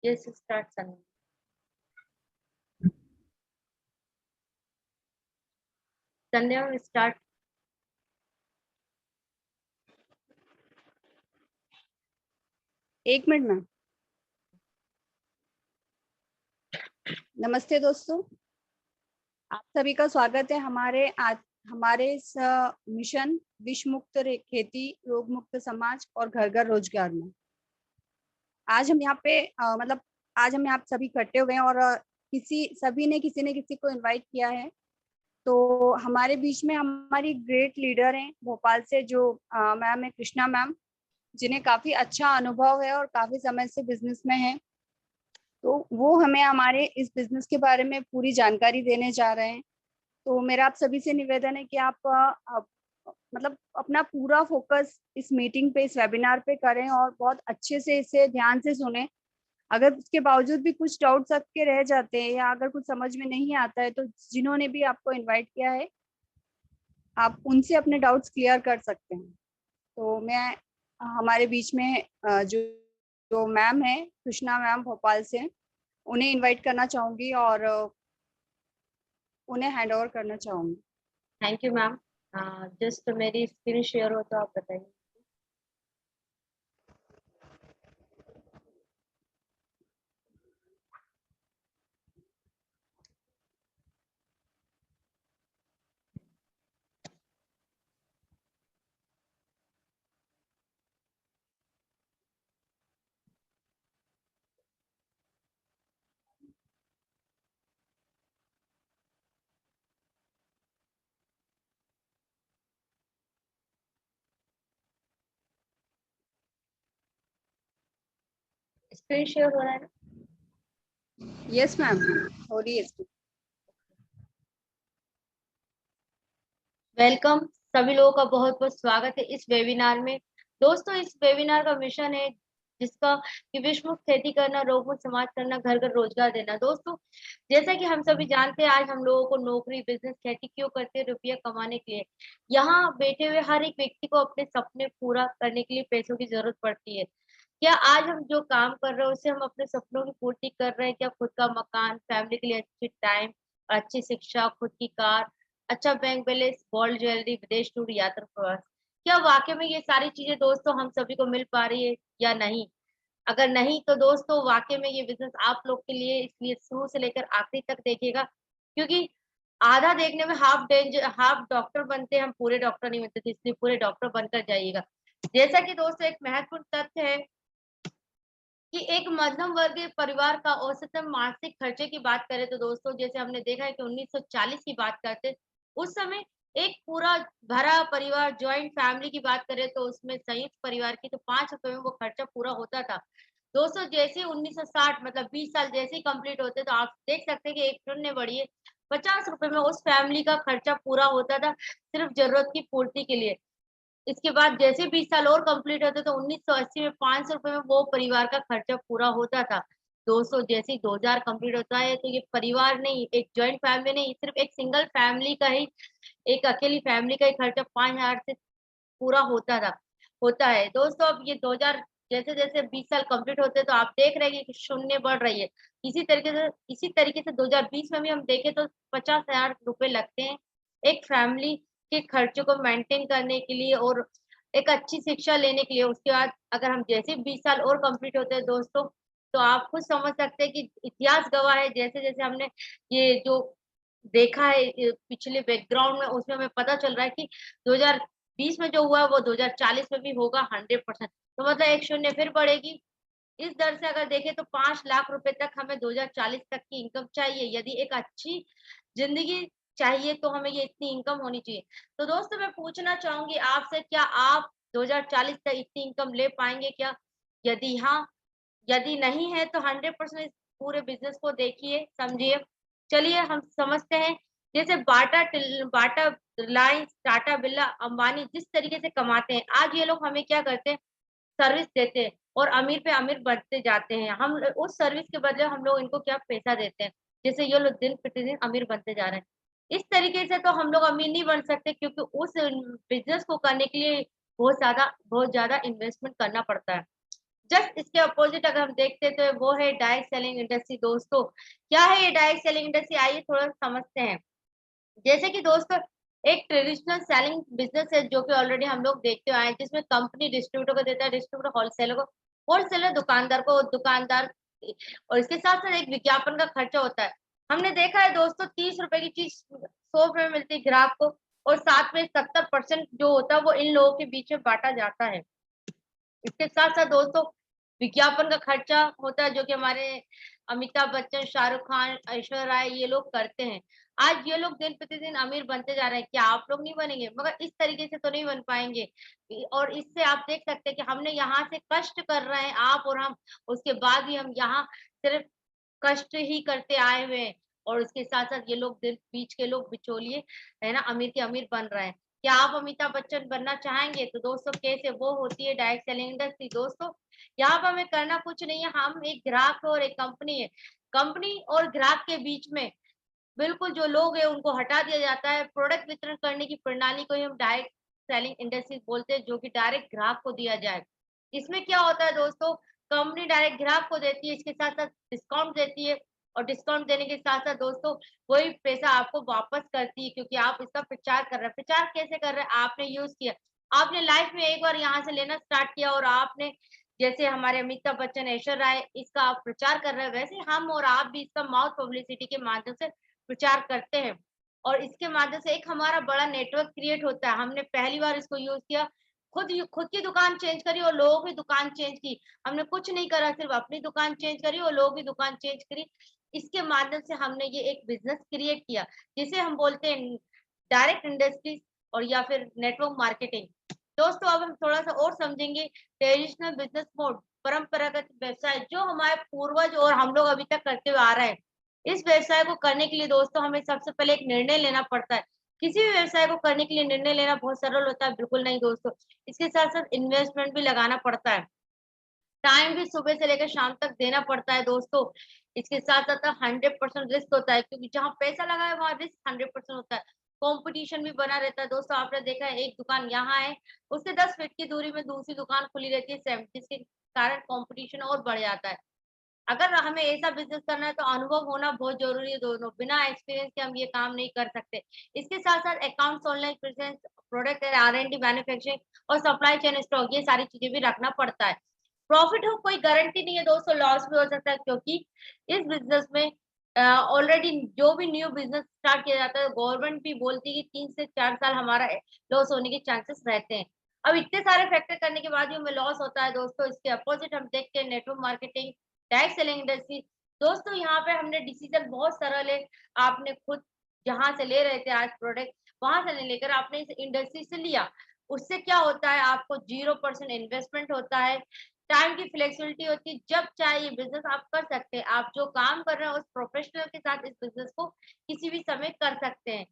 Yes, start Sunny. Sandhya, we start. एक minute ma'am. नमस्ते दोस्तों, आप सभी का स्वागत है हमारे इस मिशन विश्व मुक्त खेती, रोग मुक्त समाज और घर घर रोजगार में। आज हम यहाँ पे आज हम यहाँ सभी इकट्ठे हुए हैं और किसी ने किसी को इनवाइट किया है। तो हमारे बीच में हमारी ग्रेट लीडर हैं भोपाल से, जो मैम है कृष्णा मैम, जिन्हें काफी अच्छा अनुभव है और काफी समय से बिजनेस में है। तो वो हमें हमारे इस बिजनेस के बारे में पूरी जानकारी देने जा रहे हैं। तो मेरा आप सभी से निवेदन है कि आप अपना पूरा फोकस इस मीटिंग पे, इस वेबिनार पे करें और बहुत अच्छे से इसे ध्यान से सुने। अगर उसके बावजूद भी कुछ डाउट्स आपके रह जाते हैं या अगर कुछ समझ में नहीं आता है, तो जिन्होंने भी आपको इनवाइट किया है, आप उनसे अपने डाउट्स क्लियर कर सकते हैं। तो मैं हमारे बीच में जो मैम है कृष्णा मैम भोपाल से, उन्हें इनवाइट करना चाहूंगी और उन्हें हैंड ओवर करना चाहूंगी। Thank you ma'am. जस्ट मेरी स्क्रीन शेयर हो तो आप बताइए। स्क्रीन शेयर हो रहा है ना? यस मैम, हो रही है। वेलकम, सभी लोगों का बहुत बहुत स्वागत है इस वेबिनार में। दोस्तों, इस वेबिनार का मिशन है जिसका कि विश्व मुक्त खेती करना, रोग मुक्त समाज करना, घर घर रोजगार देना। दोस्तों, जैसा कि हम सभी जानते हैं, आज हम लोगों को नौकरी, बिजनेस, खेती क्यों करते हैं? रुपया कमाने के लिए। यहाँ बैठे हुए हर एक व्यक्ति को अपने सपने पूरा करने के लिए पैसों की जरूरत पड़ती है। क्या आज हम जो काम कर रहे हैं उससे हम अपने सपनों की पूर्ति कर रहे हैं? क्या खुद का मकान, फैमिली के लिए अच्छी टाइम, अच्छी शिक्षा, खुद की कार, अच्छा बैंक बैलेंस, गोल्ड ज्वेलरी, विदेश टूर, यात्रा, प्रवास, क्या वाकई में ये सारी चीजें दोस्तों हम सभी को मिल पा रही है या नहीं? अगर नहीं तो दोस्तों वाकई में ये बिजनेस आप लोग के लिए, इसलिए शुरू से लेकर आखिरी तक देखिएगा, क्योंकि आधा देखने में हाफ डॉक्टर बनते हैं, हम पूरे डॉक्टर नहीं बनते थे, इसलिए पूरे डॉक्टर बनकर जाइएगा। जैसा कि दोस्तों एक महत्वपूर्ण तथ्य है कि एक मध्यम वर्गीय परिवार का औसतन मासिक खर्चे की बात करें तो दोस्तों, जैसे हमने देखा है कि 1940 की बात करते, उस समय एक पूरा भरा परिवार, ज्वाइंट फैमिली की बात करें तो उसमें संयुक्त परिवार की तो 5 रुपए में वो खर्चा पूरा होता था। दोस्तों, जैसे 1960 मतलब 20 साल जैसे ही कंप्लीट होते तो आप देख सकते हैं कि एक शून्य बढ़िए 50 रुपए में उस फैमिली का खर्चा पूरा होता था, सिर्फ जरूरत की पूर्ति के लिए। इसके बाद जैसे 20 साल और कंप्लीट होते तो 1980 में 500 रुपए में वो परिवार का खर्चा पूरा होता था। दोस्तों, जैसे ही 2000 कंप्लीट होता है तो ये परिवार नहीं, एक जॉइंट फैमिली नहीं, सिर्फ एक सिंगल फैमिली का ही, एक अकेली फैमिली का ही खर्चा 5000 से पूरा होता है। दोस्तों, अब ये 2000 जैसे जैसे 20 साल कंप्लीट होते हैं तो आप देख रहे हैं कि शून्य बढ़ रही है। इसी तरीके से 2020 में भी हम देखें तो 50,000 रुपए लगते हैं एक फैमिली के खर्चों को मेंटेन करने के लिए और एक अच्छी शिक्षा लेने के लिए। उसके बाद अगर हम जैसे 20 साल और कंप्लीट होते हैं दोस्तों, तो आप खुद समझ सकते हैं कि इतिहास गवाह है, जैसे जैसे हमने ये जो देखा है पिछले बैकग्राउंड में, उसमें हमें पता चल रहा है कि 2020 में जो हुआ है वो 2040 में भी होगा 100%। तो मतलब एक शून्य फिर बढ़ेगी। इस दर से अगर देखें तो 5 लाख रुपए तक हमें 2040 तक की इनकम चाहिए। यदि एक अच्छी जिंदगी चाहिए तो हमें ये इतनी इनकम होनी चाहिए। तो दोस्तों, मैं पूछना चाहूंगी आपसे, क्या आप 2040 तक इतनी इनकम ले पाएंगे क्या? यदि हाँ, यदि नहीं है तो 100% इस पूरे बिजनेस को देखिए, समझिए। चलिए हम समझते हैं। जैसे बाटा, रिलायंस, टाटा, बिरला, अंबानी जिस तरीके से कमाते हैं, आज ये लोग हमें क्या करते हैं? सर्विस देते हैं और अमीर पे अमीर बढ़ते जाते हैं। हम उस सर्विस के बदले हम लोग इनको क्या पैसा देते हैं, जैसे ये लोग दिन प्रतिदिन अमीर बनते जा रहे हैं। इस तरीके से तो हम लोग अमीर नहीं बन सकते, क्योंकि उस बिजनेस को करने के लिए बहुत ज्यादा इन्वेस्टमेंट करना पड़ता है। जस्ट इसके अपोजिट अगर हम देखते हैं तो वो है डायरेक्ट सेलिंग इंडस्ट्री। दोस्तों क्या है ये डायरेक्ट सेलिंग इंडस्ट्री, आइए थोड़ा समझते हैं। जैसे कि दोस्तों एक ट्रेडिशनल सेलिंग बिजनेस है जो कि ऑलरेडी हम लोग देखते आए हैं, जिसमें कंपनी डिस्ट्रीब्यूटर को देता है, डिस्ट्रीब्यूटर होलसेलर को, होलसेलर दुकानदार को, दुकानदार, और इसके साथ साथ एक विज्ञापन का खर्चा होता है। हमने देखा है दोस्तों 30 रुपए की चीज 100 रुपए में मिलती है ग्राहक को, और साथ में 70% जो होता है वो इन लोगों के बीच में बांटा जाता है। इसके साथ साथ दोस्तों विज्ञापन का खर्चा होता है जो कि हमारे अमिताभ बच्चन, शाहरुख खान, ऐश्वर्या राय ये लोग करते हैं। आज ये लोग दिन प्रतिदिन अमीर बनते जा रहे हैं, क्या आप लोग नहीं बनेंगे? मगर इस तरीके से तो नहीं बन पाएंगे। और इससे आप देख सकते हैं कि हमने यहाँ से कष्ट कर रहे हैं आप और हम, उसके बाद भी हम यहाँ सिर्फ कष्ट ही करते आए हुए हैं, और उसके साथ साथ ये लोग दिल बीच के लोग बिचौलिए है ना, अमीर के अमीर बन रहे हैं। क्या आप अमिताभ बच्चन बनना चाहेंगे? तो दोस्तों कैसे वो होती है डायरेक्ट सेलिंग इंडस्ट्री। दोस्तों यहाँ पर हमें करना कुछ नहीं है, हम एक ग्राहक और एक कंपनी है, कंपनी और ग्राहक के बीच में बिल्कुल जो लोग हैं उनको हटा दिया जाता है। प्रोडक्ट वितरण करने की प्रणाली को ही हम डायरेक्ट सेलिंग इंडस्ट्रीज बोलते हैं, जो कि डायरेक्ट ग्राहक को दिया जाए। इसमें क्या होता है दोस्तों, कंपनी डायरेक्ट ग्राहक को देती है, इसके साथ साथ डिस्काउंट देती है, और डिस्काउंट देने के साथ साथ दोस्तों वही पैसा आपको वापस करती है, क्योंकि आप इसका प्रचार कर रहे हैं। प्रचार कैसे कर रहे हैं? आपने यूज किया, आपने लाइफ में एक बार यहाँ से लेना स्टार्ट किया, और आपने जैसे हमारे अमिताभ बच्चन, ऐश्वर्या राय इसका आप प्रचार कर रहे हैं, वैसे हम और आप भी इसका माउथ पब्लिसिटी के माध्यम से प्रचार करते हैं, और इसके माध्यम से एक हमारा बड़ा नेटवर्क क्रिएट होता है। हमने पहली बार इसको यूज किया, खुद की दुकान चेंज करी और लोगों की दुकान चेंज की। हमने कुछ नहीं करा, सिर्फ अपनी दुकान चेंज करी और लोगों की दुकान चेंज करी। इसके माध्यम से हमने ये एक बिजनेस क्रिएट किया, जिसे हम बोलते हैं डायरेक्ट इंडस्ट्रीज और या फिर नेटवर्क मार्केटिंग। दोस्तों अब हम थोड़ा सा और समझेंगे ट्रेडिशनल बिजनेस मोड, परंपरागत व्यवसाय जो हमारे पूर्वज और हम लोग अभी तक करते हुए आ रहे हैं। इस व्यवसाय को करने के लिए दोस्तों हमें सबसे पहले एक निर्णय लेना पड़ता है। किसी भी व्यवसाय को करने के लिए निर्णय लेना बहुत सरल होता है? बिल्कुल नहीं दोस्तों। इसके साथ साथ इन्वेस्टमेंट भी लगाना पड़ता है, टाइम भी सुबह से लेकर शाम तक देना पड़ता है दोस्तों। इसके साथ साथ 100% रिस्क होता है, क्योंकि जहाँ पैसा लगा है वहाँ रिस्क 100% होता है। कंपटीशन भी बना रहता है दोस्तों। आपने देखा है एक दुकान यहाँ है, उससे 10 फीट की दूरी में दूसरी दुकान खुली रहती है सेम, जिसके कारण कंपटीशन और बढ़ जाता है। अगर हमें ऐसा बिज़नेस करना है तो अनुभव होना बहुत ज़रूरी है दोनों, बिना एक्सपीरियंस के हम ये काम नहीं कर सकते। इसके साथ-साथ accounts, online presence, product and R&D manufacturing और सप्लाई चेन स्टॉक, ये सारी चीज़ें भी रखना पड़ता है। प्रॉफिट हो कोई गारंटी नहीं है दोस्तों, लॉस भी हो सकता है, क्योंकि इस बिज़नेस में ऑलरेडी जो भी न्यू बिज़नेस स्टार्ट किया जाता है, गवर्नमेंट भी बोलती है कि 3 से 4 साल हमारा लॉस होने के चांसेस रहते हैं। अब इतने सारे फैक्टर करने के बाद भी हमें लॉस होता है दोस्तों। इसके अपोज़िट हम देखते हैं network marketing, direct selling industry. दोस्तों यहाँ पे हमने डिसीजन बहुत सरल है, आपने खुद जहाँ से ले रहे थे आज प्रोडक्ट, वहां से नहीं लेकर आपने इस इंडस्ट्री से लिया। उससे क्या होता है, आपको 0% इन्वेस्टमेंट होता है, टाइम की फ्लेक्सिबिलिटी होती है, जब चाहे ये बिजनेस आप कर सकते हैं। आप जो काम कर रहे हैं उस प्रोफेशनल के साथ इस बिजनेस को किसी भी समय कर सकते हैं।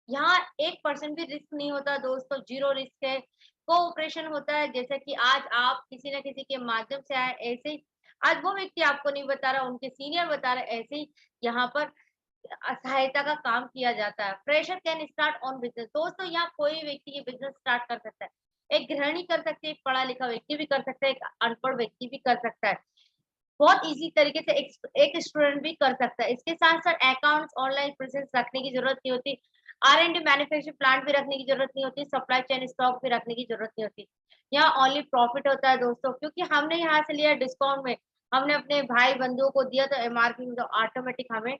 यहाँ 1% भी रिस्क नहीं होता दोस्तों, जीरो रिस्क है। कोऑपरेशन होता है, जैसे कि आज आप किसी न किसी के माध्यम से आए, ऐसे ही आज वो व्यक्ति आपको नहीं बता रहा, उनके सीनियर बता रहे, ऐसे ही यहाँ पर सहायता का काम किया जाता है। Fresher can start on business. दोस्तों यहाँ कोई व्यक्ति ये बिजनेस स्टार्ट कर सकता है, एक गृहिणी कर सकती है, एक पढ़ा लिखा व्यक्ति भी कर सकता है, एक अनपढ़ व्यक्ति भी कर सकता है। बहुत ईज़ी तरीके से एक स्टूडेंट भी कर सकता है। इसके साथ-साथ अकाउंट्स, ऑनलाइन प्रेज़ेंस रखने की ज़रूरत नहीं होती। R&D मैन्युफैक्चरिंग प्लांट भी रखने की ज़रूरत नहीं होती, सप्लाई चेन स्टॉक भी रखने की ज़रूरत नहीं होती। यहाँ ओनली प्रॉफिट होता है दोस्तों, क्योंकि हमने यहाँ से लिया डिस्काउंट में, हमने अपने भाई-बंधुओं को दिया तो एमआरपी में, तो ऑटोमेटिक हमें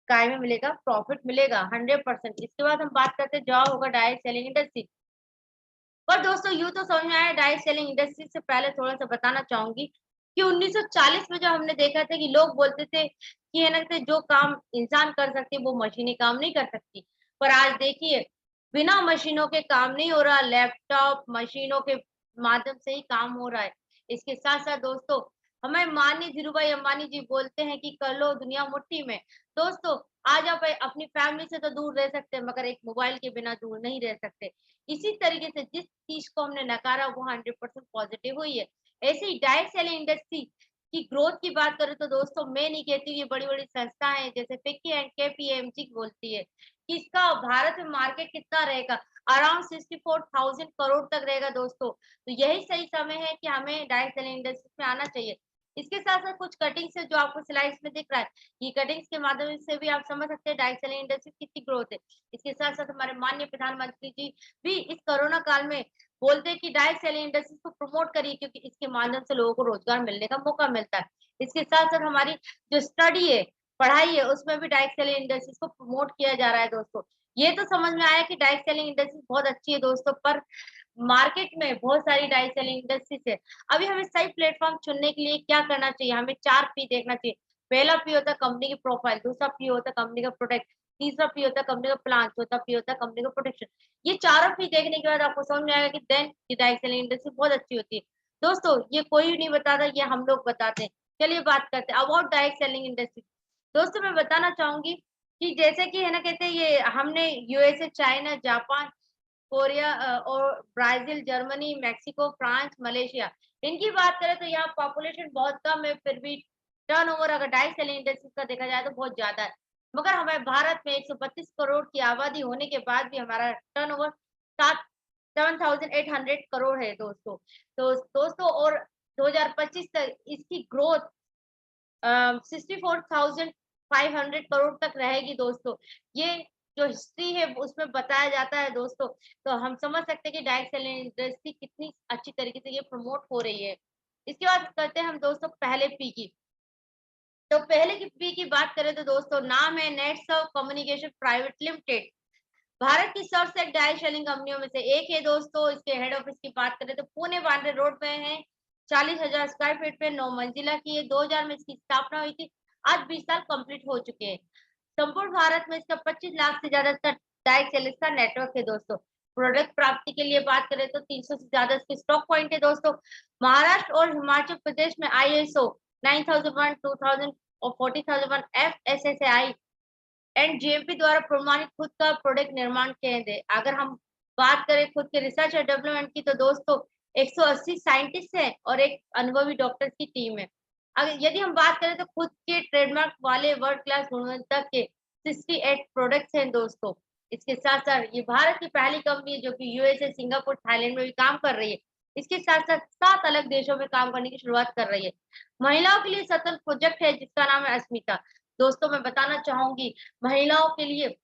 काय में मिलेगा, प्रॉफिट मिलेगा 100%। इसके बाद हम बात करते हैं जॉब होगा डायरेक्ट सेलिंग इंडस्ट्री। पर दोस्तों यूँ तो समझ में आया डायरेक्ट सेलिंग इंडस्ट्री से पहले थोड़ा-सा बताना चाहूँगी कि 1940 में जो हमने देखा था कि लोग बोलते थे कि है ना कि जो काम इंसान कर सकती है वो मशीनें काम नहीं कर सकती। पर आज देखिए बिना मशीनों के काम नहीं हो रहा, लैपटॉप, मशीनों के माध्यम से ही काम हो रहा है। इसके साथ-साथ दोस्तों हमें माननीय धीरूभाई अंबानी जी बोलते हैं कि कर लो दुनिया मुट्ठी में। दोस्तों आज आप अपनी फैमिली से तो दूर रह सकते हैं, मगर एक मोबाइल के बिना दूर नहीं रह सकते। इसी तरीके से जिस चीज को हमने नकारा वो 100% पॉजिटिव हुई है। ऐसे ही डायरेक्ट सेलिंग इंडस्ट्री की ग्रोथ की बात करें तो दोस्तों मैं नहीं कहती ये बड़ी-बड़ी संस्थाएं जैसे फिक्की एंड केपीएमजी बोलती है कि इसका भारत में मार्केट कितना रहेगा। अराउंड 64,000 करोड़ तक रहेगा दोस्तों। तो यही सही समय है कि हमें डायरेक्ट सेलिंग इंडस्ट्री में आना चाहिए। इसके साथ साथ कुछ कटिंग्स है जो आपको स्लाइड्स में दिख रहा है, ये कटिंग्स के माध्यम से भी आप समझ सकते हैं डायरेक्ट सेलिंग इंडस्ट्री कितनी ग्रोथ है। इसके साथ साथ हमारे माननीय प्रधानमंत्री जी भी इस कोरोना काल में बोलते हैं कि डायरेक्ट सेलिंग इंडस्ट्री को प्रमोट करिए, क्योंकि इसके माध्यम से लोगों को रोजगार मिलने का मौका मिलता है। इसके साथ साथ हमारी जो स्टडी है, पढ़ाई है, उसमें भी डायरेक्ट सेलिंग इंडस्ट्रीज को प्रमोट किया जा रहा है दोस्तों। ये तो समझ में आया कि डायरेक्ट सेलिंग इंडस्ट्री बहुत अच्छी है दोस्तों, पर मार्केट में बहुत सारी डायरेक्ट सेलिंग इंडस्ट्रीज है। अभी हमें सही प्लेटफॉर्म चुनने के लिए क्या करना चाहिए? हमें 4 पी देखना चाहिए। पहला पी होता है कंपनी की प्रोफाइल, दूसरा पी होता है कंपनी का प्रोडक्ट, तीसरा पी होता है कंपनी का प्लान, चौथा पी होता है कंपनी का प्रोटेक्शन। ये चारों पी देखने के बाद आपको समझ में आएगा कि देन की डायरेक्ट सेलिंग इंडस्ट्री बहुत अच्छी होती है। दोस्तों ये कोई नहीं बताता, ये हम लोग बताते हैं। चलिए बात करते हैं अबाउट डायरेक्ट सेलिंग इंडस्ट्री। दोस्तों मैं बताना चाहूंगी कि जैसे कि है ना, कहते हैं ये हमने यूएसए, चाइना, जापान, कोरिया और Brazil, Germany, Mexico, France, Malaysia, इनकी बात करें तो यहाँ पॉपुलेशन बहुत कम है, फिर भी टर्नओवर अगर डायरेक्ट सेलिंग इंडस्ट्रीज का देखा जाए तो बहुत ज्यादा है। मगर हमारे भारत में 132 करोड़ की आबादी होने के बाद भी हमारा टर्नओवर 7,800 करोड़ है दोस्तों। तो दोस्तों और 2025 तक इसकी ग्रोथ 64,500 करोड़ तक रहेगी दोस्तों। ये जो हिस्ट्री है उसमें बताया जाता है दोस्तों। तो हम समझ सकते हैं कि डायरेक्ट सेलिंग इंडस्ट्री कितनी अच्छी तरीके से ये प्रमोट हो रही है। इसके बाद करते हैं हम दोस्तों पहले पी की। तो पहले की पी की बात करें तो दोस्तों नाम है नेटसर्व कम्युनिकेशन प्राइवेट लिमिटेड। भारत की सबसे डायरेक्ट सेलिंग कंपनियों में से एक है दोस्तों। इसके हेड ऑफिस की बात करें तो पुणे बांद्रा रोड पे है। 40,000 स्क्वायर फीट पे 9 मंजिला की है। 2000 में इसकी स्थापना हुई थी। आज 20 साल कंप्लीट हो चुके हैं। संपूर्ण भारत में इसका 25 लाख से ज्यादा डायरेक्ट सेलिंग का नेटवर्क है दोस्तों। प्रोडक्ट प्राप्ति के लिए बात करें तो 300 से ज्यादा इसके स्टॉक पॉइंट है दोस्तों। महाराष्ट्र और हिमाचल प्रदेश में ISO 9001, 2000 और 40,001 FSSAI एंड GMP द्वारा प्रमाणित खुद का प्रोडक्ट निर्माण केंद्र है। अगर हम बात करें खुद के रिसर्च और डेवलपमेंट की तो दोस्तों 180 साइंटिस्ट हैं और एक अनुभवी डॉक्टर्स की टीम है। अगर यदि हम बात करें तो खुद के ट्रेडमार्क वाले वर्ल्ड क्लास गुणवत्ता के 68 प्रोडक्ट्स हैं दोस्तों। इसके साथ साथ ये भारत की पहली कंपनी है जो कि यूएसए, सिंगापुर, थाईलैंड में भी काम कर रही है। इसके साथ साथ 7 अलग देशों में काम करने की शुरुआत कर रही है। महिलाओं के लिए स्वतंत्र प्रोजेक्ट है जिसका नाम है अस्मिता। दोस्तों मैं बताना चाहूंगी महिलाओं के लिए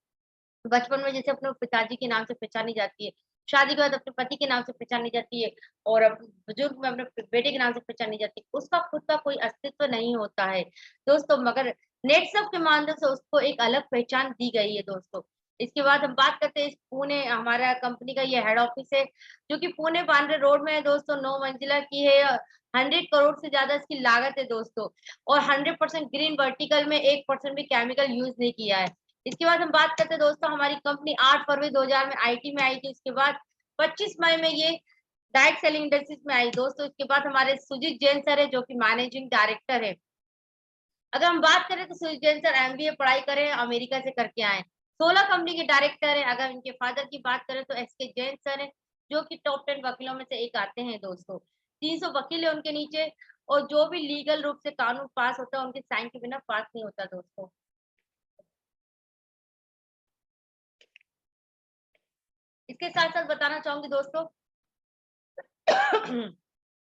बचपन में जैसे अपने पिताजी के नाम से पहचानी जाती है, शादी के बाद अपने पति के नाम से पहचानी जाती है, और बुजुर्ग में अपने बेटे के नाम से पहचानी जाती है, उसका खुद का कोई अस्तित्व नहीं होता है दोस्तों। मगर नेटसर्व के माध्यम से उसको एक अलग पहचान दी गई है दोस्तों। इसके बाद हम बात करते हैं इस पुणे, हमारा कंपनी का ये हेड ऑफिस है जो कि पुणे बांद्रा रोड में है दोस्तों। 9 मंजिला की है। 100 करोड़ से ज्यादा इसकी लागत है दोस्तों, और 100% ग्रीन वर्टिकल में 1% भी केमिकल यूज नहीं किया है। इसके बाद हम बात करते हैं दोस्तों हमारी कंपनी 8 फरवरी 2000 में आईटी में आई थी। उसके बाद 25 मई में ये डायरेक्ट सेलिंग इंडस्ट्रीज में आई दोस्तों। इसके बाद हमारे सुजीत जैन सर है जो कि मैनेजिंग डायरेक्टर है। अगर हम बात करें तो सुजीत जैन सर MBA पढ़ाई करे अमेरिका से करके आए। 16 कंपनी के डायरेक्टर है। अगर इनके फादर की बात करें तो SK जैन सर है जो कि टॉप 10 वकीलों में से एक आते हैं दोस्तों। 300 वकील है उनके नीचे, और जो भी लीगल रूप से कानून पास होता है उनके साइन के बिना पास नहीं होता दोस्तों। इसके साथ साथ बताना चाहूंगी दोस्तों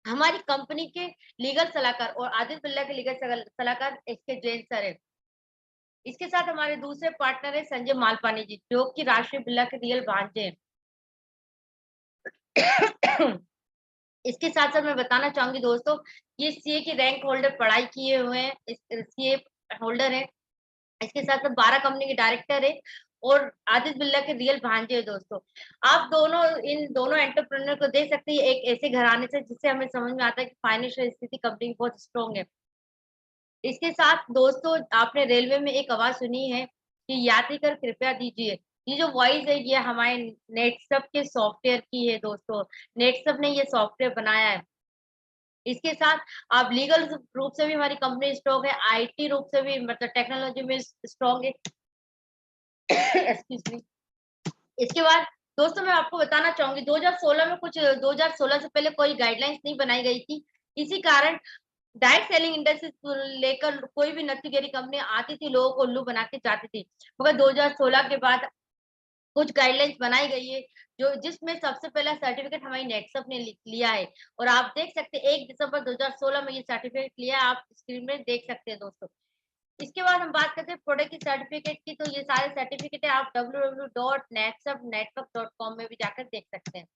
हमारी कंपनी के लीगल सलाहकार और आदित्य बिरला के लीगल सलाहकार SK जैन सर है। इसके साथ हमारे दूसरे पार्टनर है संजय मालपानी जी जो कि राष्ट्रीय बिरला के रियल भांजे हैं। इसके साथ साथ मैं बताना चाहूंगी दोस्तों ये CA की रैंक होल्डर पढ़ाई किए हुए हैं, CA होल्डर है। इसके साथ साथ 12 कंपनी के डायरेक्टर है और आदित्य बिरला के रियल भांजे है दोस्तों। आप दोनों इन दोनों एंटरप्रेन्योर को देख सकते हैं एक ऐसे घराने से जिससे हमें समझ में आता है कि फाइनेंशियल स्थिति कंपनी की बहुत स्ट्रॉन्ग है। इसके साथ दोस्तों आपने रेलवे में एक आवाज सुनी है कि यात्री कर कृपया दीजिए। ये जो वॉइस है ये हमारे नेटसब के सॉफ्टवेयर की है दोस्तों। नेटसब ने ये सॉफ्टवेयर बनाया है। इसके साथ आप लीगल रूप से भी हमारी कंपनी स्ट्रॉन्ग है, IT रूप से भी मतलब टेक्नोलॉजी में स्ट्रॉन्ग है। Excuse me. इसके बाद दोस्तों मैं आपको बताना चाहूंगी 2016 में कुछ 2016 से पहले कोई गाइडलाइंस नहीं बनाई गई थी। इसी कारण डायरेक्ट सेलिंग इंडस्ट्री को लेकर कोई भी नत्थी गिरी कंपनी आती थी लोगों को उल्लू बना के जाती थी। मगर 2016 के बाद कुछ गाइडलाइंस बनाई गई है, जो जिसमें सबसे पहला सर्टिफिकेट हमारी नेटसप ने लिया है। और आप देख सकते हैं 1 दिसंबर 2016 में ये सर्टिफिकेट लिया है, आप स्क्रीन में देख सकते हैं दोस्तों। इसके बाद हम बात करते हैं प्रोडक्ट की सर्टिफिकेट की, तो ये सारे सर्टिफिकेट है आप www.netsupnetwork.com में भी जाकर देख सकते हैं।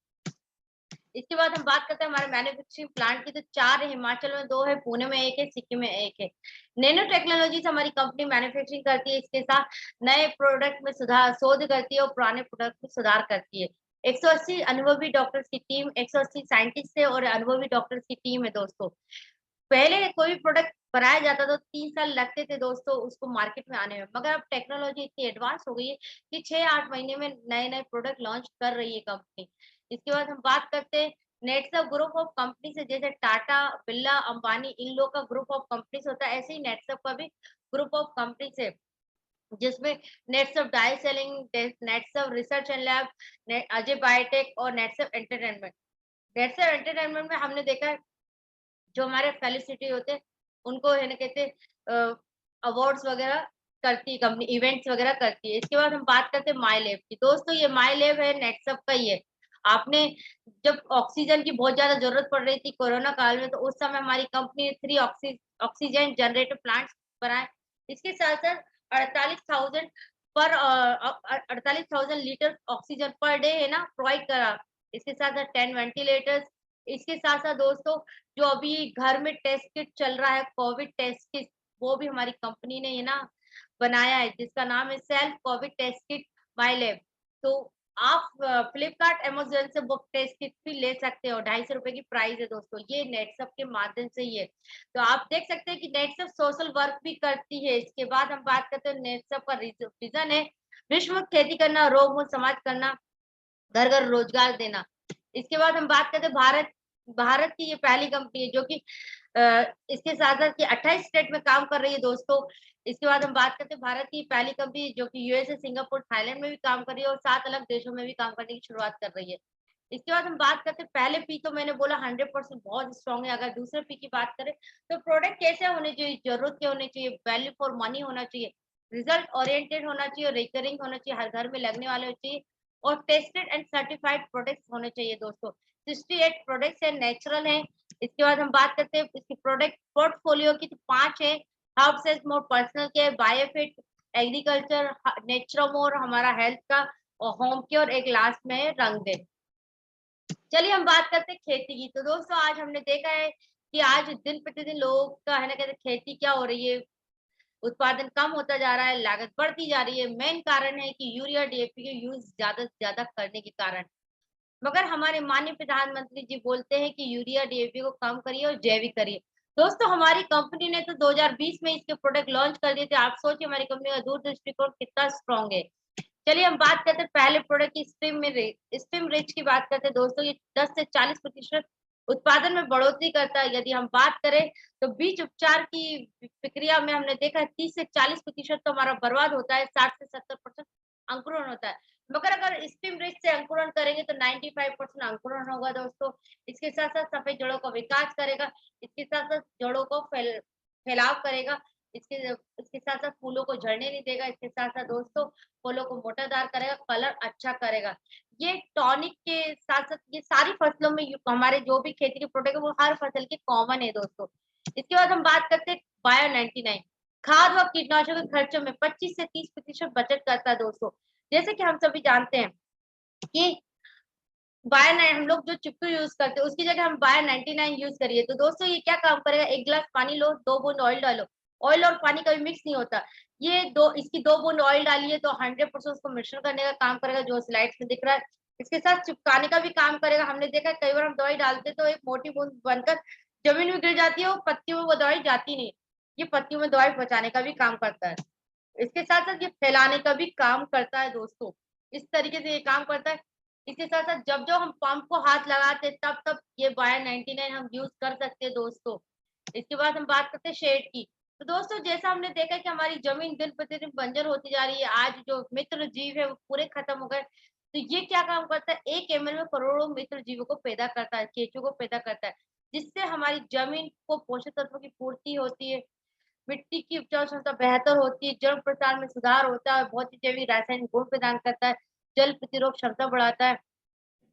इसके बाद हम बात करते हैं हमारे मैन्युफैक्चरिंग प्लांट की, तो 4 है, हिमाचल में 2 है, पुणे में 1 है, सिक्किम में 1 है। नैनो टेक्नोलॉजी से हमारी कंपनी मैन्युफैक्चरिंग करती है, इसके साथ नए प्रोडक्ट में सुधार शोध करती है और पुराने प्रोडक्ट में सुधार करती है। 180 अनुभवी डॉक्टर्स की टीम, 180 साइंटिस्ट है और अनुभवी डॉक्टर्स की टीम है दोस्तों। पहले कोई भी प्रोडक्ट बनाया जाता तो 3 साल लगते थे दोस्तों उसको मार्केट में आने में, मगर अब टेक्नोलॉजी इतनी एडवांस हो गई है कि 6-8 महीने में नए-नए प्रोडक्ट लॉन्च कर रही है कंपनी। इसके बाद हम बात करते हैं नेटसप ग्रुप ऑफ कंपनी से, जैसे टाटा, बिरला, अंबानी इन लोग का ग्रुप ऑफ कंपनीज होता है, ऐसे ही नेटसप का भी ग्रुप ऑफ कंपनीज है, जिसमें नेटसप डाई selling, Netsurf research and lab, Ajay biotech और नेटसप एंटरटेनमेंट। नेटसप एंटरटेनमेंट में हमने देखा है जो हमारे फेलिसिटी होते हैं, उनको है ना कहते अवार्ड्स वगैरह करती है कंपनी, इवेंट्स वगैरह करती है। इसके बाद हम बात करते हैं माई लैब की। दोस्तों ये माई लैब है नेटसप का ही है। आपने जब ऑक्सीजन की बहुत ज़्यादा ज़रूरत पड़ रही थी कोरोना काल में, तो उस समय हमारी कंपनी ने 3 ऑक्सीजन जनरेटर प्लांट्स बनाए। इसके साथ-साथ 48,000 48,000 लीटर ऑक्सीजन पर डे है ना प्रोवाइड करा। इसके साथ-साथ 10 वेंटिलेटर्स, इसके साथ-साथ दोस्तों जो अभी घर में टेस्ट किट चल रहा है, कोविड टेस्ट किट, वो भी हमारी कंपनी ने ये ना बनाया है, जिसका नाम है सेल्फ कोविड टेस्ट किट माई लैब। तो आप फ्लिपकार्ट, अमेज़न से वो टेस्ट किट भी ले सकते हो, ₹250 की प्राइस है दोस्तों, ये नेटसप के माध्यम से ही है। तो आप देख सकते हैं कि नेटसप सोशल वर्क भी करती है। इसके बाद हम बात करते हैं नेटसप का विज़न है, विश्व में खेती करना, रोग मुक्त समाज करना, घर-घर रोजगार देना। इसके बाद हम बात करते हैं भारत भारत की ये पहली कंपनी है जो कि इसके साथ-साथ कि 28 स्टेट में काम कर रही है दोस्तों। इसके बाद हम बात करते हैं भारत की पहली कंपनी जो कि यूएसए, सिंगापुर, थाईलैंड में भी काम कर रही है और 7 अलग देशों में भी काम करने की शुरुआत कर रही है। इसके बाद हम बात करते हैं पहले पी, तो मैंने बोला 100% बहुत स्ट्रॉन्ग है। अगर दूसरे पी की बात करें तो प्रोडक्ट कैसे होने चाहिए, ज़रूरत के होने चाहिए, वैल्यू फॉर मनी होना चाहिए, रिजल्ट ओरिएंटेड होना चाहिए और रिकरिंग होना चाहिए, हर घर में लगने वाले होने चाहिए और टेस्टेड एंड सर्टिफाइड प्रोडक्ट्स होने चाहिए दोस्तों। 68 प्रोडक्ट्स है, नेचुरल है। इसके बाद हम बात करते हैं इसकी प्रोडक्ट पोर्टफोलियो की, तो 5 है, हर्ब्स एज more personal care, biofit, agriculture, naturamore हमारा हेल्थ का और होम केयर और एक लास्ट में है रंग दे। चलिए हम बात करते हैं खेती की। तो दोस्तों आज हमने देखा है कि आज दिन प्रतिदिन लोगों का है ना कहते हैं खेती क्या हो रही है, उत्पादन कम होता जा रहा है, लागत बढ़ती जा रही है। मेन कारण है कि यूरिया, डीएपी के यूज़ ज़्यादा से ज़्यादा करने के कारण। मगर हमारे माननीय प्रधानमंत्री जी बोलते हैं कि यूरिया, डीएपी को कम करिए और जैविक करिए। दोस्तों हमारी कंपनी ने तो 2020 में इसके प्रोडक्ट लॉन्च कर दिए थे। आप सोचिए हमारी कंपनी का दूरदृष्टिकोण कितना स्ट्रॉन्ग है। चलिए हम बात करते हैं पहले प्रोडक्ट की स्ट्रीम रिच की बात करते हैं दोस्तों, ये 10 से 40% उत्पादन में बढ़ोतरी करता है। यदि हम बात करें तो बीज उपचार की प्रक्रिया में हमने देखा है 30 से 40% तो हमारा बर्बाद होता है, 60 से 70% अंकुरण होता है। मगर अगर स्ट्रीम रिच से अंकुरण करेंगे तो 95% अंकुरण होगा दोस्तों। इसके साथ-साथ सफेद जड़ों का विकास करेगा, इसके साथ-साथ जड़ों को फैलाव करेगा, इसके इसके साथ-साथ फूलों को झड़ने नहीं देगा, इसके साथ-साथ दोस्तों फूलों को मोटादार करेगा, कलर अच्छा करेगा। ये टॉनिक के साथ-साथ ये सारी फसलों में हमारे जो भी खेती के प्रोडक्ट है वो हर फसल के कॉमन है दोस्तों। इसके बाद हम बात करते हैं बायो 99, खाद व कीटनाशकों के खर्चों में 25 से 30% बचत करता है दोस्तों। जैसे कि हम सभी जानते हैं कि हम लोग जो चिपकू यूज़ करते हैं उसकी जगह हम बायो 99 यूज़ करिए। तो दोस्तों ये क्या काम करेगा, 1 गिलास पानी लो, 2 बूंद ऑयल डालो। ऑयल और पानी कभी मिक्स नहीं होता। ये 2 बूंद ऑयल डालिए तो 100% उसको मिश्रण करने का काम करेगा जो स्लाइड्स में दिख रहा है। इसके साथ चिपकाने का भी काम करेगा। हमने देखा है कई बार हम दवाई डालते हैं तो एक मोटी बूंद बनकर ज़मीन में गिर जाती है, वो पत्तियों में वो दवाई जाती नहीं। ये पत्तियों में दवाई पहुँचाने का भी काम करता है। इसके साथ-साथ ये फैलाने का भी काम करता है दोस्तों। इस तरीके से ये काम करता है। इसके साथ-साथ जब-जब हम पंप को हाथ लगाते हैं तब-तब ये बायो 99 हम यूज़ कर सकते हैं दोस्तों। इसके बाद हम बात करते हैं शेड की। तो दोस्तों जैसा हमने देखा कि हमारी ज़मीन दिन-प्रतिदिन बंजर होती जा रही है। आज जो मित्र जीव है वो पूरे खत्म हो गए। तो ये क्या काम करता है, 1 एमएल में करोड़ों मित्र जीवों को पैदा करता है, केंचुओं को पैदा करता है। जिससे हमारी ज़मीन को पोषक तत्वों की पूर्ति होती है। मिट्टी की उपजाऊ क्षमता बेहतर होती है, जड़ प्रसार में सुधार होता है, बहुत ही जैविक रासायनिक गुण प्रदान करता है, जल प्रतिरोध क्षमता बढ़ाता है,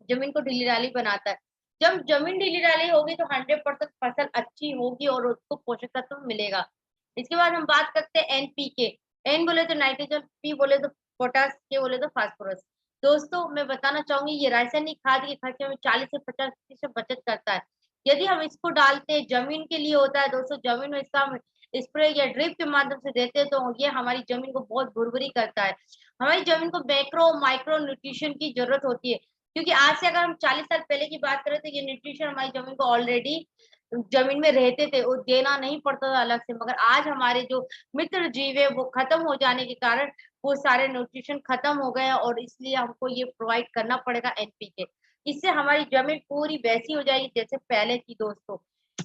जमीन को ढीली-ढाली बनाता है। जब जमीन ढीली-ढाली होगी तो 100% फसल अच्छी होगी और उसको पोषक तत्व मिलेगा। इसके बाद हम बात करते हैं एनपीके। एन बोले तो नाइट्रोजन, पी बोले तो पोटाश, के बोले तो फास्फोरस। दोस्तों मैं बताना चाहूँगी ये रासायनिक खाद के खर्चे में 40 से 50% बचत करता है। यदि हम इसको डालते हैं जमीन के लिए होता है दोस्तों, जमीन में इसका हम स्प्रे या ड्रिप के माध्यम से देते हैं तो ये हमारी जमीन को बहुत भुरभुरी करता है। हमारी जमीन को मैक्रो, माइक्रो न्यूट्रिशन की ज़रूरत होती है। क्योंकि आज से अगर हम 40 साल पहले की बात करें तो ये न्यूट्रिशन हमारी जमीन को ऑलरेडी जमीन में रहते थे और देना नहीं पड़ता था अलग से, मगर आज हमारे जो मित्र जीव है वो खत्म हो जाने के कारण वो सारे न्यूट्रिशन खत्म हो गए हैं और इसलिए हमको ये प्रोवाइड करना पड़ेगा एनपीके। इससे हमारी जमीन पूरी वैसी हो जाएगी जैसे पहले थी दोस्तों।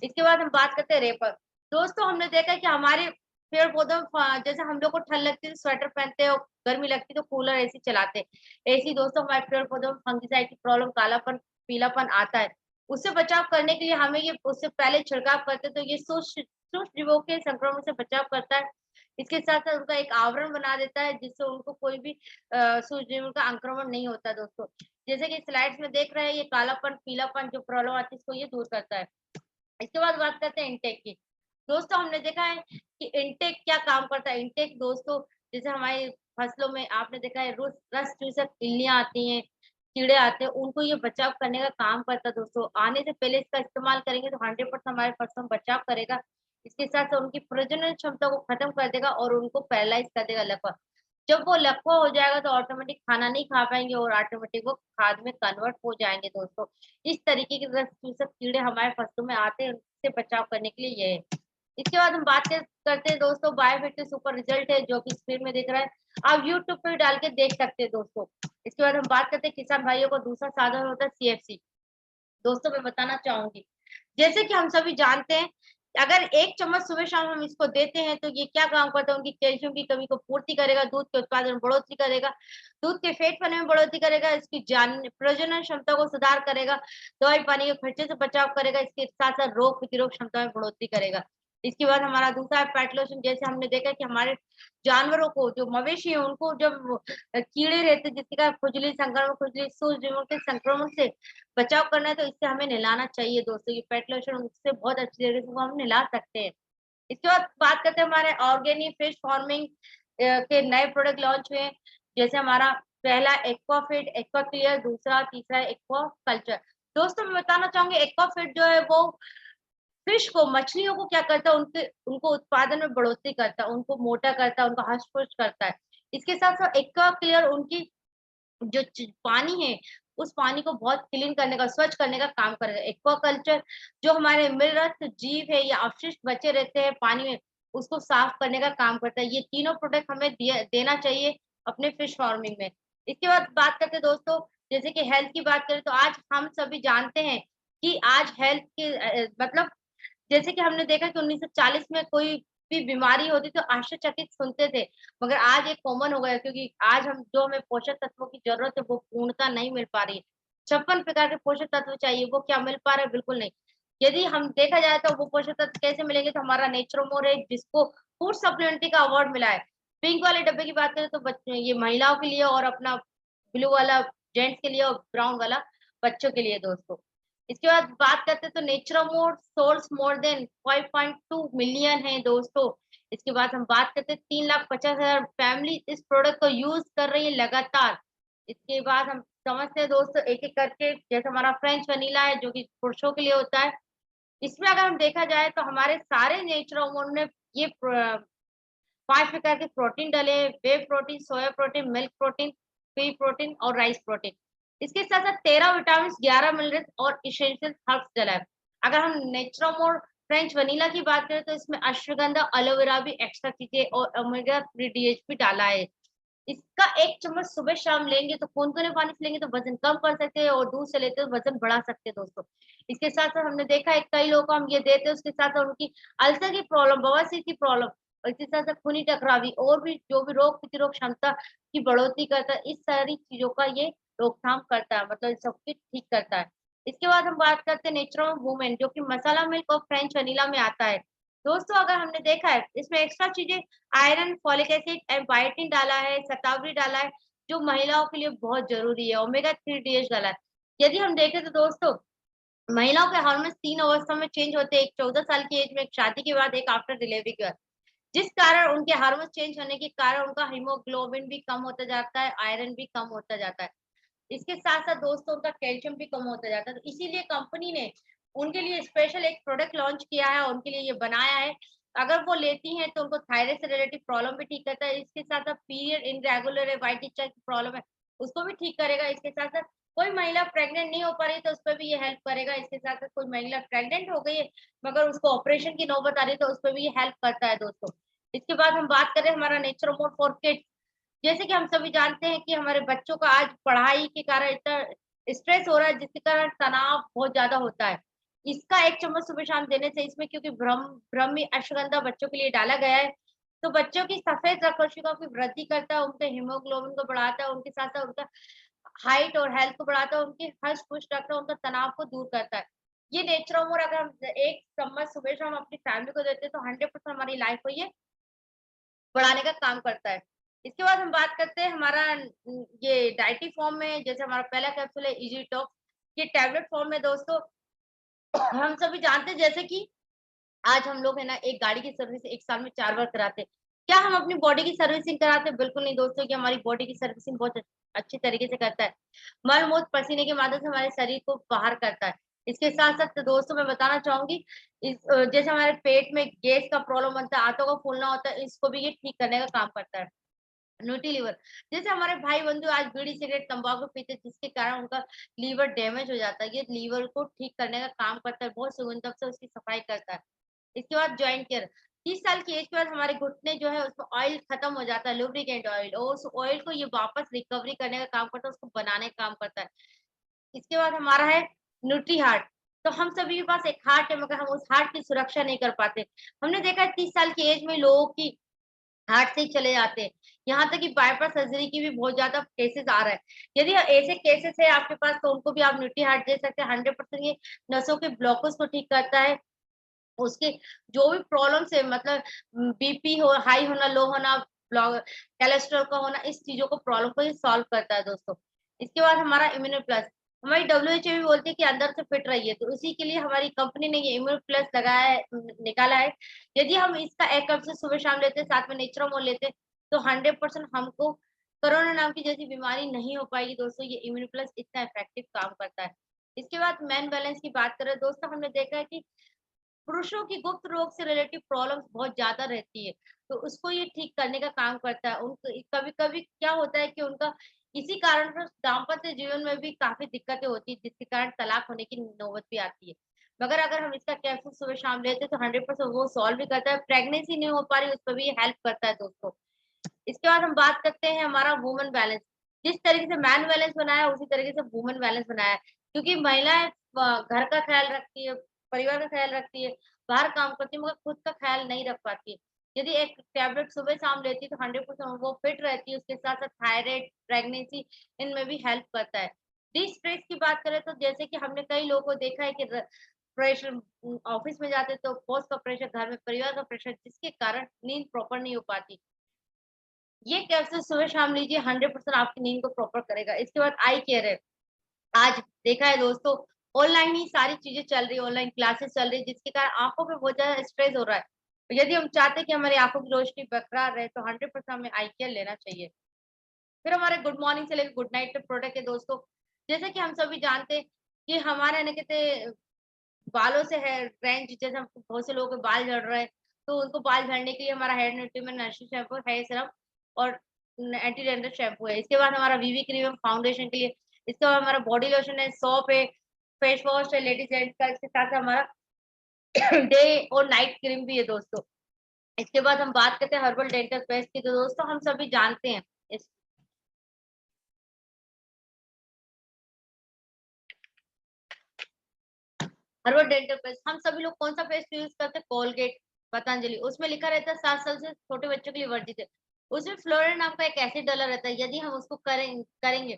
इसके बाद हम बात करते हैं रेपर। दोस्तों हमने देखा है कि हमारे पेड़ पौधों जैसे हम लोग को ठंड लगती है तो स्वेटर पहनते हैं और गर्मी लगती है तो कूलर एसी चलाते हैं। ऐसे ही दोस्तों हमारे पेड़ पौधों में फंगिसाइड की प्रॉब्लम, कालापन, पीलापन आता है। उससे बचाव करने के लिए हमें ये उससे पहले छिड़काव करते तो ये सूक्ष्म जीवों के संक्रमण से बचाव करता है। इसके साथ-साथ उनका एक आवरण बना देता है जिससे उनको कोई भी सूक्ष्म जीवों का आक्रमण नहीं होता है दोस्तों। जैसे कि स्लाइड्स में देख रहे हैं ये कालापन, पीलापन जो प्रॉब्लम आती है इसको ये दूर करता है। इसके बाद बात करते हैं इंटेक की। दोस्तों हमने देखा है कि इंटेक क्या काम करता है। इंटेक दोस्तों जैसे हमारी फसलों में आपने देखा है रस चूसक इल्लियाँ आती हैं, कीड़े आते हैं, उनको ये बचाव करने का काम करता है दोस्तों। आने से पहले इसका इस्तेमाल करेंगे तो 100% हमारे फसलों में बचाव करेगा। इसके साथ-साथ उनकी प्रजनन क्षमता को खत्म कर देगा और उनको पैरालाइज़ कर देगा लकवा। जब वो लकवा हो जाएगा तो ऑटोमेटिक खाना नहीं खा पाएँगे और ऑटोमेटिक वो खाद में कन्वर्ट हो जाएँगे दोस्तों। इस तरीके के रस चूसक कीड़े हमारे फसलों में आते हैं, उनसे बचाव करने के लिए ये है। इसके बाद हम बात करते हैं दोस्तों बायोफिट सुपर रिजल्ट है जो कि स्क्रीन में दिख रहा है। आप यूट्यूब पे डाल के देख सकते हैं दोस्तों। इसके बाद हम बात करते हैं किसान भाइयों का दूसरा साधन होता है सीएफसी। दोस्तों मैं बताना चाहूँगी, जैसे कि हम सभी जानते हैं, अगर 1 चम्मच सुबह-शाम हम इसको देते हैं, तो ये क्या काम करता है, उनकी कैल्शियम की कमी को पूर्ति करेगा, दूध के उत्पादन में बढ़ोतरी करेगा, दूध के फेट-फने में बढ़ोतरी करेगा, इसकी प्रजनन क्षमता को सुधार करेगा, दवाई-पानी के खर्चे से बचाव करेगा, इसके साथ-साथ रोग प्रतिरोध क्षमता में बढ़ोतरी करेगा। इसके बाद हमारा दूसरा है पेट लोशन, जैसे हमने देखा कि हमारे जानवरों को, जो मवेशी हैं, उनको जब कीड़े रहते हैं, जिसके कारण खुजली, संक्रमण खुजली, सूजन के संक्रमण से बचाव करना है तो इससे हमें नहलाना चाहिए दोस्तों। ये पेट लोशन उससे बहुत अच्छी तरीके से वो हम नहला सकते हैं। इसके बाद बात करते हैं हमारे ऑर्गेनिक फिश फार्मिंग के नए प्रोडक्ट लॉन्च हुए हैं। जैसे हमारा पहला एक्वाफिट, एक्वाक्लियर, दूसरा, तीसरा एक्वाकल्चर। दोस्तों मैं बताना चाहूँगी एक्वाफिट जो है वो फिश को, मछलियों को क्या करता है उनके उनको उत्पादन में बढ़ोतरी करता है, उनको मोटा करता है, उनका हष्ट-पुष्ट करता है। इसके साथ-साथ एक्वाक्लियर उनकी जो पानी है उस पानी को बहुत क्लीन करने का, स्वच्छ करने का काम करेगा। एक्वाकल्चर जो हमारे मृत जीव है या अवशिष्ट बचे रहते हैं पानी में, उसको साफ करने का काम करता है। ये तीनों प्रोडक्ट हमें देना चाहिए अपने फिश फार्मिंग में। इसके बाद बात करते हैं दोस्तों, जैसे कि हेल्थ की बात करें तो आज हम सभी जानते हैं कि आज हेल्थ के मतलब जैसे कि हमने देखा कि 1940 में कोई भी बीमारी होती तो आश्चर्यचकित सुनते थे, मगर आज ये कॉमन हो गया क्योंकि आज हम जो हमें पोषक तत्वों की ज़रूरत है वो पूर्णतः नहीं मिल पा रही है। 56 प्रकार के पोषक तत्व चाहिए, वो क्या मिल पा रहा है? बिल्कुल नहीं। यदि हम देखा जाए तो वो पोषक तत्व कैसे मिलेंगे तो हमारा नेचरोमोर है जिसको फूड सप्लीमेंट्री का अवार्ड मिला है। पिंक वाले डब्बे की बात करें तो ये महिलाओं के लिए और अपना ब्लू वाला जेंट्स के लिए और ब्राउन वाला बच्चों के लिए दोस्तों। इसके बाद बात करते हैं तो नेचरोमोर सोल्स मोर देन 5.2 मिलियन है दोस्तों। इसके बाद हम बात करते हैं 3,50,000 फैमिली इस प्रोडक्ट को यूज़ कर रही है लगातार। इसके बाद हम समझते हैं दोस्तों एक-एक करके, जैसे हमारा फ्रेंच वनीला है जो कि पुरुषों के लिए होता है। इसमें अगर हम देखा जाए तो हमारे सारे नेचरोमोर में ये 5 प्रकार के प्रोटीन डले हैं, whey protein, soya protein, milk protein, whey protein और राइस प्रोटीन। इसके साथ-साथ 13 विटामिन्स, 11 मिनरल्स और एसेंशियल हर्ब्स डला है। अगर हम नेचरोमोर फ्रेंच वनीला की बात करें तो इसमें अश्वगंधा, एलोवेरा भी एक्स्ट्रा चीज़ें और ओमेगा 3 डीएचपी डाला है। इसका 1 चम्मच सुबह-शाम लेंगे तो गुनगुने पानी से लेंगे तो वज़न कम कर सकते हैं और दूध से लेते हैं तो वज़न बढ़ा सकते हैं दोस्तों। इसके साथ-साथ हमने देखा है कई लोगों को हम ये देते हैं, उसके साथ-साथ उनकी अल्सर की प्रॉब्लम, बवासीर की प्रॉब्लम और इसके साथ-साथ खूनी टकरावी और भी जो भी रोग प्रतिरोध क्षमता की बढ़ोतरी करता है, इस सारी चीज़ों का ये रोकथाम करता है, मतलब सब कुछ ठीक करता है। इसके बाद हम बात करते हैं नेचुरल वूमेन जो कि मसाला मिल्क और फ्रेंच वनीला में आता है। दोस्तों अगर हमने देखा है इसमें एक्स्ट्रा चीज़ें iron, folic acid and biotin डाला है, शतावरी डाला है, जो महिलाओं के लिए बहुत जरूरी है। Omega 3 DHA। यदि हम देखें तो दोस्तों, महिलाओं के हार्मोन्स 3 अवस्था में चेंज होते हैं, एक 14 साल की एज में, एक शादी के बाद, एक आफ्टर डिलीवरी के बाद। जिस कारण उनके हार्मोन्स चेंज होने के कारण उनका हीमोग्लोबिन भी कम होता जाता है, आयरन भी कम होता जाता है। इसके साथ-साथ दोस्तों उनका कैल्शियम भी कम होता जाता है। तो इसीलिए कंपनी ने उनके लिए स्पेशल एक प्रोडक्ट लॉन्च किया है, उनके लिए ये बनाया है। अगर वो लेती हैं तो उनको थायराइड से रिलेटेड प्रॉब्लम भी ठीक करता है। इसके साथ-साथ पीरियड इर्रेगुलर है, व्हाइट डिस्चार्ज की प्रॉब्लम है, उसको भी ठीक करेगा। इसके साथ-साथ कोई महिला प्रेग्नेंट नहीं हो पा रही तो उस पे भी ये हेल्प करेगा। इसके साथ-साथ कोई महिला प्रेग्नेंट हो गई है मगर उसको ऑपरेशन की नौबत आ रही है तो उस पे भी ये हेल्प करता है दोस्तों। इसके बाद हम बात करें हमारा नेचुरोमोड फॉर किड्स। जैसे कि हम सभी जानते हैं कि हमारे बच्चों का आज पढ़ाई के कारण इतना स्ट्रेस हो रहा है जिसके कारण तनाव बहुत ज़्यादा होता है। इसका 1 चम्मच सुबह-शाम देने से इसमें क्योंकि ब्रह्मी अश्वगंधा बच्चों के लिए डाला गया है, तो बच्चों की सफेद रक्त कोशिकाओं की वृद्धि करता है, उनके हीमोग्लोबिन को बढ़ाता है, उनके साथ-साथ उनका हाइट और हेल्थ को बढ़ाता है, उनकी हष्ट-पुष्ट रखता है, उनका तनाव को दूर करता है। ये नेचुरोमोर अगर हम 1 चम्मच सुबह-शाम अपनी फैमिली को देते हैं तो 100% हमारी लाइफ को ये बढ़ाने का काम करता है। इसके बाद हम बात करते हैं हमारा ये डाइटरी फॉर्म में, जैसे हमारा पहला कैप्सूल है ईजी टॉक्स, ये टैबलेट फॉर्म में दोस्तों। हम सभी जानते हैं जैसे कि आज हम लोग है ना एक गाड़ी की सर्विस 1 साल में 4 बार कराते हैं। क्या हम अपनी बॉडी की सर्विसिंग कराते हैं? बिल्कुल नहीं दोस्तों, कि हमारी बॉडी की सर्विसिंग बहुत अच्छी तरीके से करता है। मल-मूत्र, पसीने के माध्यम से हमारे शरीर को बाहर करता है। इसके साथ-साथ दोस्तों मैं बताना चाहूँगी जैसे हमारे पेट में गैस का प्रॉब्लम बनता है, आंतों का फूलना होता है, इसको भी ये ठीक करने का काम करता है। न्यूट्री लीवर, जैसे हमारे भाई-बंधु आज बीड़ी, सिगरेट, तंबाकू पीते हैं जिसके कारण उनका लीवर डैमेज हो जाता है। ये लीवर को ठीक करने का काम करता है, बहुत सुगंधक से उसकी सफाई करता है। इसके बाद जॉइंट केयर, 30 साल की एज के बाद हमारे घुटने जो है उसमें ऑयल खत्म हो जाता है, लुब्रिकेंट ऑयल, और उस ऑयल को ये वापस रिकवरी करने का काम करता है, उसको बनाने का काम करता है। इसके बाद हमारा है न्यूट्री हार्ट। तो हम सभी के पास एक हार्ट है मगर हम उस हार्ट की सुरक्षा नहीं कर पाते। हमने देखा है 30 साल की एज में लोगों की हार्ट से ही चले जाते हैं। यहाँ तक कि बाईपास सर्जरी की भी बहुत ज़्यादा केसेज़ आ रहा है। यदि ऐसे केसेज़ है आपके पास तो उनको भी आप न्यूट्री हार्ट दे सकते हैं। 100% ये नसों के ब्लॉकेज को ठीक करता है। उसके जो भी प्रॉब्लम्स है मतलब बीपी हो हाई होना, लो होना, कोलेस्ट्रॉल का होना, इस चीज़ों को प्रॉब्लम को ये सॉल्व करता है दोस्तों। इसके बाद हमारा इम्यूनो प्लस, हमारी डब्ल्यूएचओ भी बोलती है कि अंदर से फिट रहिए, तो उसी के लिए हमारी कंपनी ने ये इम्यूनो प्लस लगाया है, निकाला है। यदि हम इसका 1 कप से सुबह-शाम लेते हैं, साथ में नेचुरोमोल लेते हैं, तो 100% हमको कोरोना नाम की जैसी बीमारी नहीं हो पाएगी दोस्तों, ये इम्यूनो प्लस इतना इफेक्टिव काम करता है। इसके बाद मेन बैलेंस की बात करें दोस्तों, हमने देखा है कि पुरुषों की गुप्त रोग से रिलेटेड प्रॉब्लम्स बहुत ज़्यादा रहती है, तो उसको ये ठीक करने का काम करता है। उनको कभी-कभी क्या होता है कि उनका इसी कारणवश दाम्पत्य जीवन में भी काफ़ी दिक्कतें होती हैं, जिसके कारण तलाक होने की नौबत भी आती है। मगर अगर हम इसका कैप्सूल सुबह-शाम लेते हैं, तो 100% वो सॉल्व भी करता है। प्रेगनेंसी नहीं हो पा रही, उस पे भी ये हेल्प करता है दोस्तों। इसके बाद हम बात करते हैं हमारा वुमन बैलेंस। जिस तरीके से मैन बैलेंस बनाया है, उसी तरीके से वुमन बैलेंस बनाया है। क्योंकि महिलाएँ घर का ख़्याल रखती है, परिवार का ख़्याल रखती है, बाहर काम करती है, मगर खुद का ख़्याल नहीं रख पाती है। यदि एक टैबलेट सुबह-शाम लेती है, तो 100% वो फिट रहती है। उसके साथ-साथ थायराइड, प्रेगनेंसी, इनमें भी हेल्प करता है। डिस्ट्रेस की बात करें तो जैसे कि हमने कई लोगों को देखा है कि प्रेशर, ऑफ़िस में जाते हैं तो बॉस का प्रेशर, घर में परिवार का प्रेशर, जिसके कारण नींद प्रॉपर नहीं हो पाती। ये कैप्सूल सुबह-शाम लीजिए, 100% आपकी नींद को प्रॉपर करेगा। इसके बाद आई केयर है। आज देखा है दोस्तों, ऑनलाइन ही सारी चीज़ें चल रही है, ऑनलाइन क्लासेस चल रही है, जिसके कारण आँखों पे बहुत ज़्यादा स्ट्रेस हो रहा है। तो यदि हम चाहते हैं कि हमारी आँखों की रोशनी बरकरार रहे, तो 100% हमें आई केयर लेना चाहिए। फिर हमारे गुड मॉर्निंग से लेकर गुड नाइट तक प्रोडक्ट है दोस्तों। जैसे कि हम सभी जानते हैं कि हमारे ना कहते बालों से हेयर रेंज, जैसे हम बहुत से लोगों के बाल झड़ रहे हैं, तो उनको बाल झड़ने के लिए हमारा hair nutriment nourish shampoo, hair serum और एंटी डैंड्रफ शैम्पू है। इसके बाद हमारा वीवी क्रीम है फाउंडेशन के लिए। इसके बाद हमारा बॉडी लोशन है, सोप है, फेस वॉश है लेडीज जेंट्स का। इसके साथ हमारा डे और नाइट क्रीम भी है दोस्तों। इसके बाद हम बात करते हैं हर्बल डेंटल पेस्ट की, तो दोस्तों हम सभी जानते हैं इस हर्बल डेंटल पेस्ट, हम सभी लोग कौन सा पेस्ट यूज करते हैं? कोलगेट, पतंजलि। उसमें लिखा रहता है 7 साल से छोटे बच्चों के लिए वर्जित है। उसमें फ्लोराइड नाम का एक एसिड डाला रहता है। यदि हम उसको करेंगे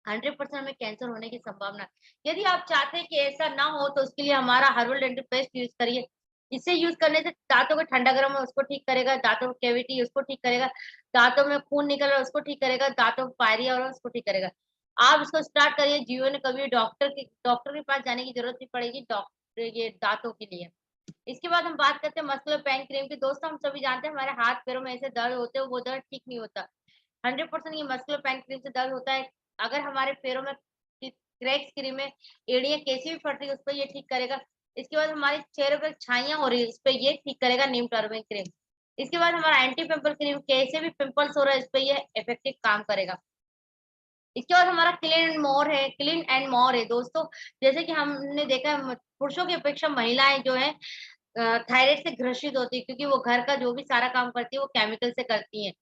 100% हमें कैंसर होने की संभावना है। यदि आप चाहते हैं कि ऐसा ना हो तो उसके लिए हमारा हर्बल डेंटल पेस्ट यूज करिए। इसे यूज करने से दांतों का ठंडा गर्म है उसको ठीक करेगा, दांतों की कैविटी उसको ठीक करेगा, दांतों में खून निकल रहा है उसको ठीक करेगा, दांतों में पायरिया हो रहा है उसको ठीक करेगा। आप इसको स्टार्ट करिए, जीवन में कभी डॉक्टर के पास जाने की जरूरत नहीं पड़ेगी डॉक्टर ये दांतों के लिए। इसके बाद हम बात करते हैं मस्कुलर पेन क्रीम की। दोस्तों हम सभी जानते हैं हमारे हाथ पैरों में ऐसे दर्द होते हैं, वो दर्द ठीक नहीं होता। 100% ये मस्कुलर पेन क्रीम से दर्द होता है। अगर हमारे पैरों में क्रैक्स क्रीम में एड़ियाँ कैसी भी फट रही है उस पर ये ठीक करेगा। इसके बाद हमारे चेहरे पे छाइयाँ हो रही है उस पे ये ठीक करेगा नीम टर्मरिक क्रीम। इसके बाद हमारा एंटी पिंपल क्रीम, कैसे भी पिंपल्स हो रहा है इस पे ये इफेक्टिव काम करेगा। इसके बाद हमारा क्लीन एंड मोर है दोस्तों। जैसे कि हमने देखा है पुरुषों की अपेक्षा महिलाएं जो है थायराइड से ग्रसित होती है, क्योंकि वो घर का जो भी सारा काम करती है वो केमिकल से करती है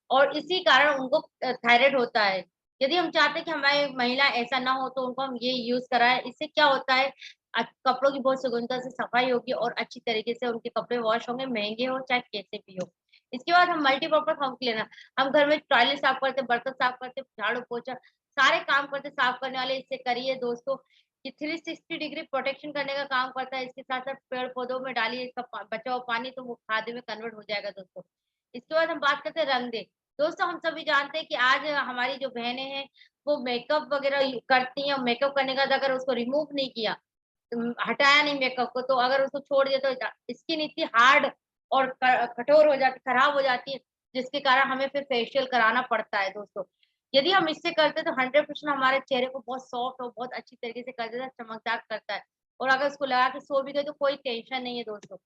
और इसी कारण उनको थायराइड होता है। यदि हम चाहते हैं कि हमारी महिला ऐसा ना हो तो उनको हम ये यूज कराएं। इससे क्या होता है, कपड़ों की बहुत सुगंधता से सफाई होगी और अच्छी तरीके से उनके कपड़े वॉश होंगे, महंगे हो चाहे कैसे भी हो। इसके बाद हम मल्टीपर्पज होम क्लीनर, हम घर में टॉयलेट साफ करते, बर्तन साफ करते, झाड़ू पोछा सारे काम करते, साफ करने वाले इससे करिए दोस्तों। ये 360 डिग्री प्रोटेक्शन करने का काम करता है। इसके साथ साथ पेड़ पौधों में डालिए इसका बचा हुआ पानी, तो वो खाद में कन्वर्ट हो जाएगा दोस्तों। इसके बाद हम बात करते हैं रंग दे। दोस्तों हम सभी जानते हैं कि आज हमारी जो बहनें हैं वो मेकअप वगैरह करती हैं, मेकअप करने के बाद अगर उसको रिमूव नहीं किया, हटाया नहीं मेकअप को, तो अगर उसको छोड़ दिया तो स्किन इतनी हार्ड और कठोर हो जाती, खराब हो जाती है, जिसके कारण हमें फिर फेशियल कराना पड़ता है दोस्तों। यदि हम इससे करते तो 100% हमारे चेहरे को बहुत सॉफ्ट और बहुत अच्छी तरीके से कर देता है, चमकदार करता है। और अगर उसको लगा के सो भी गए तो कोई टेंशन नहीं है दोस्तों।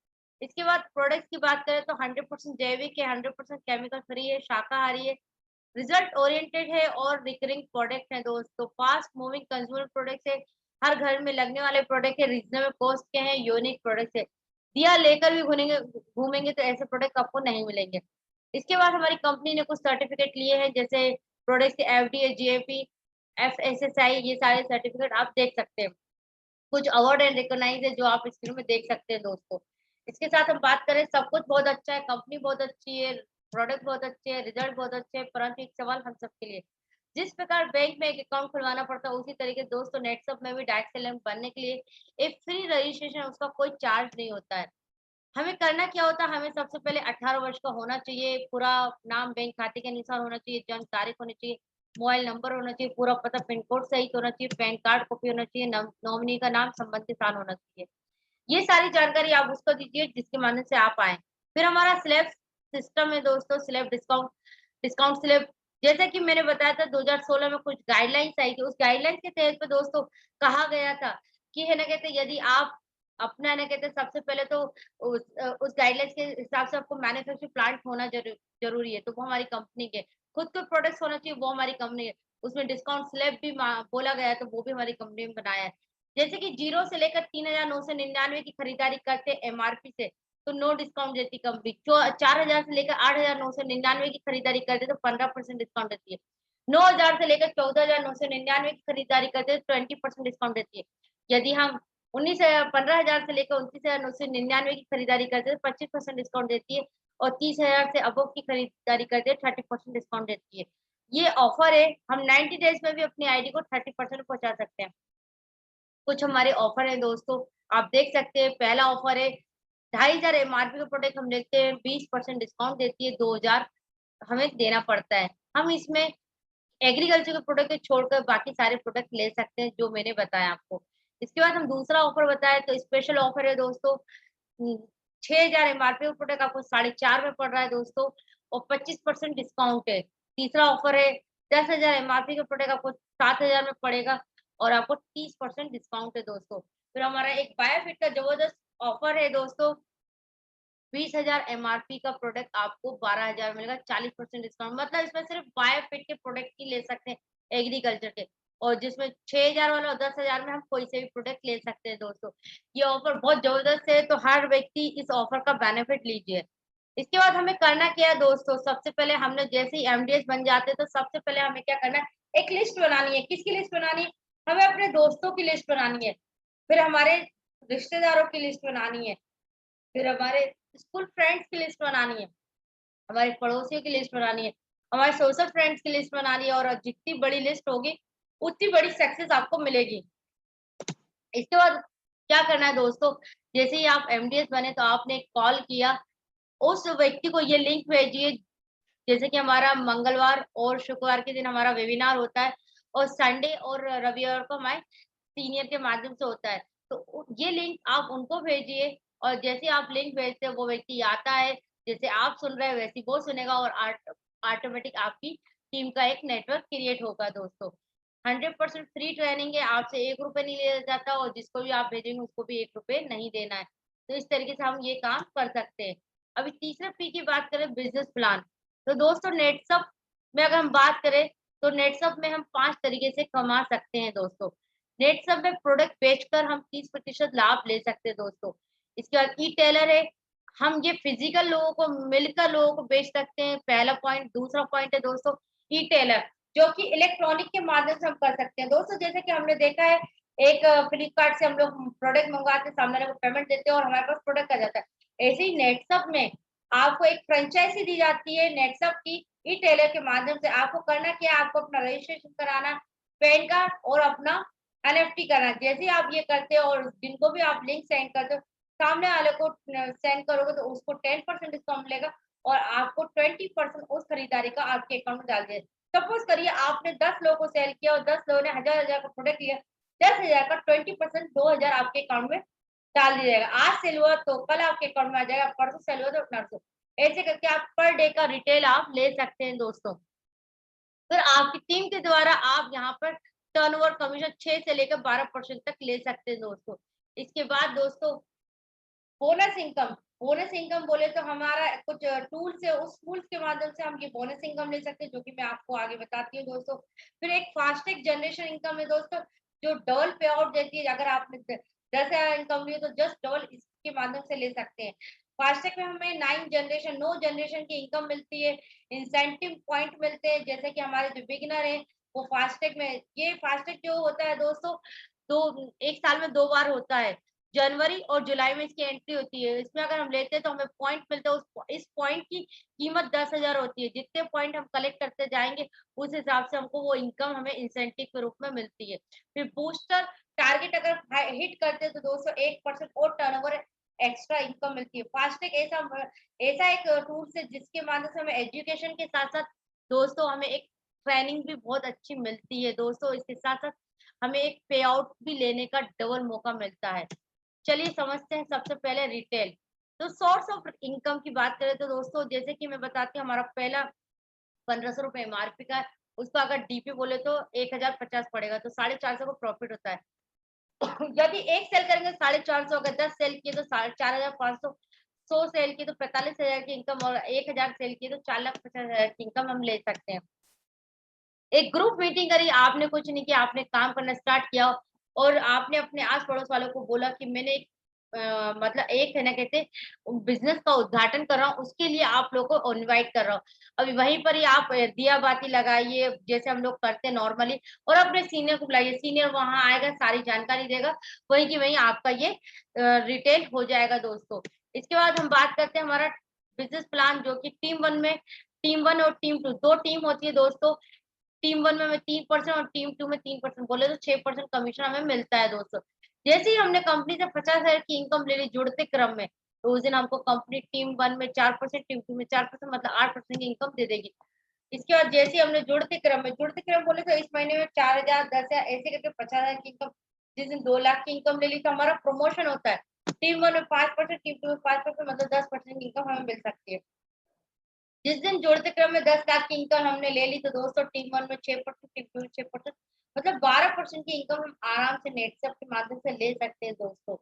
इसके बाद प्रोडक्ट्स की बात करें तो 100% जैविक है, 100% केमिकल फ्री है, शाकाहारी है, रिजल्ट ओरिएंटेड है और रिकरिंग प्रोडक्ट है दोस्तों। फास्ट मूविंग कंज्यूमर प्रोडक्ट्स है, हर घर में लगने वाले प्रोडक्ट है, रीजनेबल कॉस्ट के हैं, यूनिक प्रोडक्ट्स है। दिया लेकर भी घूमेंगे घूमेंगे तो ऐसे प्रोडक्ट आपको नहीं मिलेंगे। इसके बाद हमारी कंपनी ने कुछ सर्टिफिकेट लिए हैं, जैसे प्रोडक्ट्स के एफडीए, जीएपी, एफएसएसआई, ये सारे सर्टिफिकेट आप देख सकते हैं। कुछ अवार्ड एंड रिकॉग्नाइज है जो आप स्क्रीन में देख सकते हैं दोस्तों। इसके साथ हम बात करें, सब कुछ बहुत अच्छा है, कंपनी बहुत अच्छी है, प्रोडक्ट बहुत अच्छे हैं, रिजल्ट बहुत अच्छे हैं, परंतु एक सवाल हम सबके लिए, जिस प्रकार बैंक में एक अकाउंट खुलवाना पड़ता है उसी तरीके दोस्तों नेटसप में भी डायरेक्ट सेलर बनने के लिए एक फ्री रजिस्ट्रेशन, उसका कोई चार्ज नहीं होता है। हमें करना क्या होता है, हमें सबसे पहले 18 वर्ष का होना चाहिए, पूरा नाम बैंक खाते के अनुसार होना चाहिए, जन्म तारीख होनी चाहिए, मोबाइल नंबर होना चाहिए, पूरा पता पिन कोड सही होना चाहिए, पैन कार्ड कॉपी होना चाहिए, नॉमिनी का नाम, संबंधित साल होना चाहिए। ये सारी जानकारी आप उसको दीजिए जिसके माध्यम से आप आए। फिर हमारा स्लैब सिस्टम है दोस्तों, स्लैब डिस्काउंट स्लैब, जैसे कि मैंने बताया था 2016 में कुछ गाइडलाइंस आई थी, उस गाइडलाइंस के तहत पे दोस्तों कहा गया था कि है ना कहते यदि आप अपना ना कहते सबसे पहले तो उस गाइडलाइंस के हिसाब से आपको मैन्युफैक्चरिंग प्लांट होना जरूरी है, तो वो हमारी कंपनी के खुद के प्रोडक्ट्स होना चाहिए, वो हमारी कंपनी है। उसमें डिस्काउंट स्लैब भी बोला गया है, तो वो भी हमारी कंपनी में बनाया है। जैसे कि 0 से लेकर 3,999 की खरीदारी करते एमआरपी से तो नो डिस्काउंट देती कंपनी। जो 4,000 से लेकर 8,999 की खरीदारी करते तो 15% डिस्काउंट देती है। 9,000 से लेकर 14,999 की खरीदारी करते तो 20% डिस्काउंट देती है। यदि हम 15,000 से लेकर 29,999 की खरीदारी करते हैं तो 25% डिस्काउंट देती है और 30,000 से अबव की खरीदारी करते हैं 30% डिस्काउंट देती है। ये ऑफर है, हम 90 डेज में भी अपनी आईडी को 30% पहुंचा सकते हैं। कुछ हमारे ऑफर है दोस्तों, आप देख सकते हैं। पहला ऑफर है 2,500 एमआरपी का प्रोडक्ट हम लेते हैं, 20% डिस्काउंट देती है, 2,000 हमें देना पड़ता है। हम इसमें एग्रीकल्चर के प्रोडक्ट छोड़कर बाकी सारे प्रोडक्ट ले सकते हैं जो मैंने बताया आपको। इसके बाद हम दूसरा ऑफर बताए तो स्पेशल ऑफर है दोस्तों, 6,000 एमआरपी का प्रोडक्ट आपको 4,500 में पड़ रहा है दोस्तों और 25% डिस्काउंट है। तीसरा ऑफर है 10,000 एमआरपी का प्रोडक्ट आपको 7,000 में पड़ेगा और आपको 30% डिस्काउंट है दोस्तों। फिर हमारा एक बायोफिट का जबरदस्त ऑफर है दोस्तों, 20,000 एमआरपी का प्रोडक्ट आपको 12,000 मिलेगा, 40% डिस्काउंट। मतलब इसमें सिर्फ बायोफिट के प्रोडक्ट ही ले सकते हैं एग्रीकल्चर के, और जिसमें 6,000 वाला और 10,000 में हम कोई से भी प्रोडक्ट ले सकते हैं दोस्तों। ये ऑफर बहुत जबरदस्त है, तो हर व्यक्ति इस ऑफर का बेनिफिट लीजिए। इसके बाद हमें करना क्या है दोस्तों, सबसे पहले हमने जैसे ही एमडीएस बन जाते हैं तो सबसे पहले हमें क्या करना है, एक लिस्ट बनानी है। किसकी लिस्ट बनानी है, हमें अपने दोस्तों की लिस्ट बनानी है, फिर हमारे रिश्तेदारों की लिस्ट बनानी है, फिर हमारे स्कूल फ्रेंड्स की लिस्ट बनानी है, हमारे पड़ोसियों की लिस्ट बनानी है, हमारे सोशल फ्रेंड्स की लिस्ट बनानी है, और जितनी बड़ी लिस्ट होगी उतनी बड़ी सक्सेस आपको मिलेगी। इसके बाद क्या करना है दोस्तों, जैसे ही आप एमडीएस बने तो आपने कॉल किया, उस व्यक्ति को ये लिंक भेजिए। जैसे कि हमारा मंगलवार और शुक्रवार के दिन हमारा वेबिनार होता है, और संडे और रविवार को हमारे सीनियर के माध्यम से होता है। तो ये लिंक आप उनको भेजिए, और जैसे आप लिंक भेजते हो वो व्यक्ति आता है, जैसे आप सुन रहे हैं वैसे ही वो सुनेगा, और ऑटोमेटिक आपकी टीम का एक नेटवर्क क्रिएट होगा दोस्तों। 100% फ्री ट्रेनिंग है, आपसे ₹1 नहीं लिया जाता, और जिसको भी आप भेजेंगे उसको भी ₹1 नहीं देना है। तो इस तरीके से हम ये काम कर सकते हैं। अभी तीसरे पी की बात करें, बिजनेस प्लान। तो दोस्तों नेटसप में अगर हम बात करें, तो नेटसप में हम 5 तरीके से कमा सकते हैं दोस्तों। नेटसप में प्रोडक्ट बेचकर हम 30% लाभ ले सकते हैं दोस्तों। इसके बाद ई टेलर है, हम ये फिजिकल लोगों को मिलकर लोगों को बेच सकते हैं, पहला पॉइंट। दूसरा पॉइंट है दोस्तों ई टेलर, जो कि इलेक्ट्रॉनिक के माध्यम से हम कर सकते हैं दोस्तों। जैसे कि हमने देखा है, एक फ्लिपकार्ट से हम लोग प्रोडक्ट मंगवाते हैं, सामने वाले को पेमेंट देते हैं और हमारे पास प्रोडक्ट आ जाता है। ऐसे ही नेटसप में आपको एक फ्रेंचाइजी दी जाती है नेटसप की, ई टेलर के माध्यम से। आपको करना क्या है, आपको अपना रजिस्ट्रेशन कराना, पैन कार्ड और अपना एनएफटी करना। जैसे ही आप ये करते हो और जिनको भी आप लिंक सेंड करते हो, सामने वाले को सेंड करोगे तो उसको 10% डिस्काउंट मिलेगा, और आपको 20% उस खरीदारी का आपके अकाउंट में डाल दिया। सपोज करिए आपने 10 लोगों को सेल किया और 10 लोगों ने 1000 का प्रोडक्ट लिया, 10,000 का 20% 2000 आपके अकाउंट में डाल दिया जाएगा। आज सेल हुआ तो कल आपके अकाउंट में आ जाएगा, परसों सेल हुआ तो परसों। ऐसे करके आप पर डे का रिटेल आप ले सकते हैं दोस्तों। फिर आपकी टीम के द्वारा आप यहाँ पर टर्नओवर कमीशन 6 से लेकर 12% तक ले सकते हैं दोस्तों। इसके बाद दोस्तों बोनस इनकम। बोनस इनकम बोले तो हमारा कुछ टूल्स है, उस टूल्स के माध्यम से हम ये बोनस इनकम ले सकते हैं, जो कि मैं आपको आगे बताती हूँ दोस्तों। फिर एक फास्टैग जनरेशन इनकम है दोस्तों, जो डबल पे आउट देती है। अगर आपने 10,000 इनकम ली है तो जस्ट डबल इसके माध्यम से ले सकते हैं। फास्टैग में हमें 9 जनरेशन की इनकम मिलती है, इंसेंटिव पॉइंट मिलते हैं। जैसे कि हमारे जो बिगिनर है वो फास्टैग में, ये फास्टैग जो होता है दोस्तों, दो एक साल में 2 बार होता है, जनवरी और जुलाई में इसकी एंट्री होती है। इसमें अगर हम लेते हैं तो हमें पॉइंट मिलते हैं, इस पॉइंट की कीमत 10,000 होती है। जितने पॉइंट हम कलेक्ट करते जाएंगे उस हिसाब से हमको वो इनकम हमें इंसेंटिव के रूप में मिलती है। फिर बूस्टर टारगेट अगर हिट करते हैं तो दोस्तों 1% और टर्नओवर एक्स्ट्रा इनकम मिलती है। फास्टैग ऐसा एक टूल है जिसके माध्यम से हमें एजुकेशन के साथ साथ दोस्तों हमें एक ट्रेनिंग भी बहुत अच्छी मिलती है दोस्तों। इसके साथ साथ हमें एक पे आउट भी लेने का डबल मौका मिलता है। चलिए समझते हैं सबसे पहले रिटेल। तो सोर्स ऑफ इनकम की बात करें तो दोस्तों जैसे कि मैं बताती हूँ, हमारा पहला 1500 रुपए एमआरपी का है, उसका अगर डीपी बोले तो 1050 पड़ेगा, तो 450 को प्रॉफिट होता है। यदि एक सेल करेंगे 450, अगर 10 सेल किए तो 4500, 100 सेल किए तो 45,000 की इनकम, और 1000 सेल किए तो 4,50,000 की इनकम हम ले सकते हैं। एक ग्रुप मीटिंग करी, आपने कुछ नहीं किया, आपने काम करना स्टार्ट किया और आपने अपने आस पड़ोस वालों को बोला कि मैंने एक मतलब एक है ना कहते बिजनेस का उद्घाटन कर रहा हूँ, उसके लिए आप लोगों को इनवाइट कर रहा हूँ। अभी वहीं पर ही आप दिया बाती लगाइए जैसे हम लोग करते हैं नॉर्मली, और अपने सीनियर को बुलाइए, सीनियर वहां आएगा, सारी जानकारी देगा, वहीं की वहीं आपका ये रिटेल हो जाएगा दोस्तों। इसके बाद हम बात करते हैं हमारा बिजनेस प्लान, जो कि टीम वन और टीम टू, दो टीम होती है दोस्तों। टीम वन में हमें 3% और टीम टू में 3%, बोले तो 6% कमीशन हमें मिलता है दोस्तों। जैसे ही हमने कंपनी से 50,000 की इनकम ले ली जुड़ते क्रम में, तो उस दिन हमको कंपनी टीम वन में 4%, टीम टू में 4%, मतलब 8% की इनकम दे देगी। इसके बाद जैसे ही हमने जुड़ते क्रम बोले तो इस महीने में 4,000, 10,000 ऐसे करके 50,000 की इनकम, जिस दिन 2 लाख की इनकम ले ली तो हमारा प्रमोशन होता है। टीम वन में 5%, टीम टू में 5%, मतलब 10% की इनकम हमें मिल सकती है। जिस दिन जोड़ते क्रम में 10 लाख की इनकम हमने ले ली तो दोस्तों टीम वन में 6%, टीम टू में 6%, मतलब 12% की इनकम हम आराम से नेटसप के माध्यम से ले सकते हैं दोस्तों।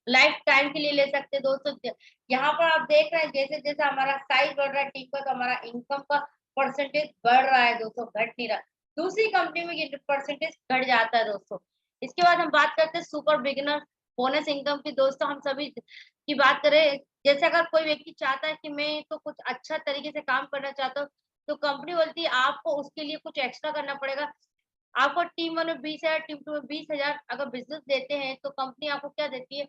लाइफ टाइम के लिए ले सकते हैं दोस्तों। यहाँ पर आप देख रहे हैं जैसे जैसे हमारा साइज बढ़ रहा है टीम का, तो हमारा इनकम का परसेंटेज बढ़ रहा है दोस्तों, घट नहीं रहा। दूसरी कंपनी में ये परसेंटेज घट जाता है दोस्तों। इसके बाद हम बात करते हैं सुपर बिगिनर बोनस इनकम की दोस्तों। हम सभी की बात करें, जैसे अगर कोई व्यक्ति चाहता है कि मैं तो कुछ अच्छा तरीके से काम करना चाहता हूँ, तो कंपनी बोलती है आपको उसके लिए कुछ एक्स्ट्रा करना पड़ेगा। आपको टीम वन में 20,000, टीम टू में 20,000 अगर बिजनेस देते हैं तो कंपनी आपको क्या देती है,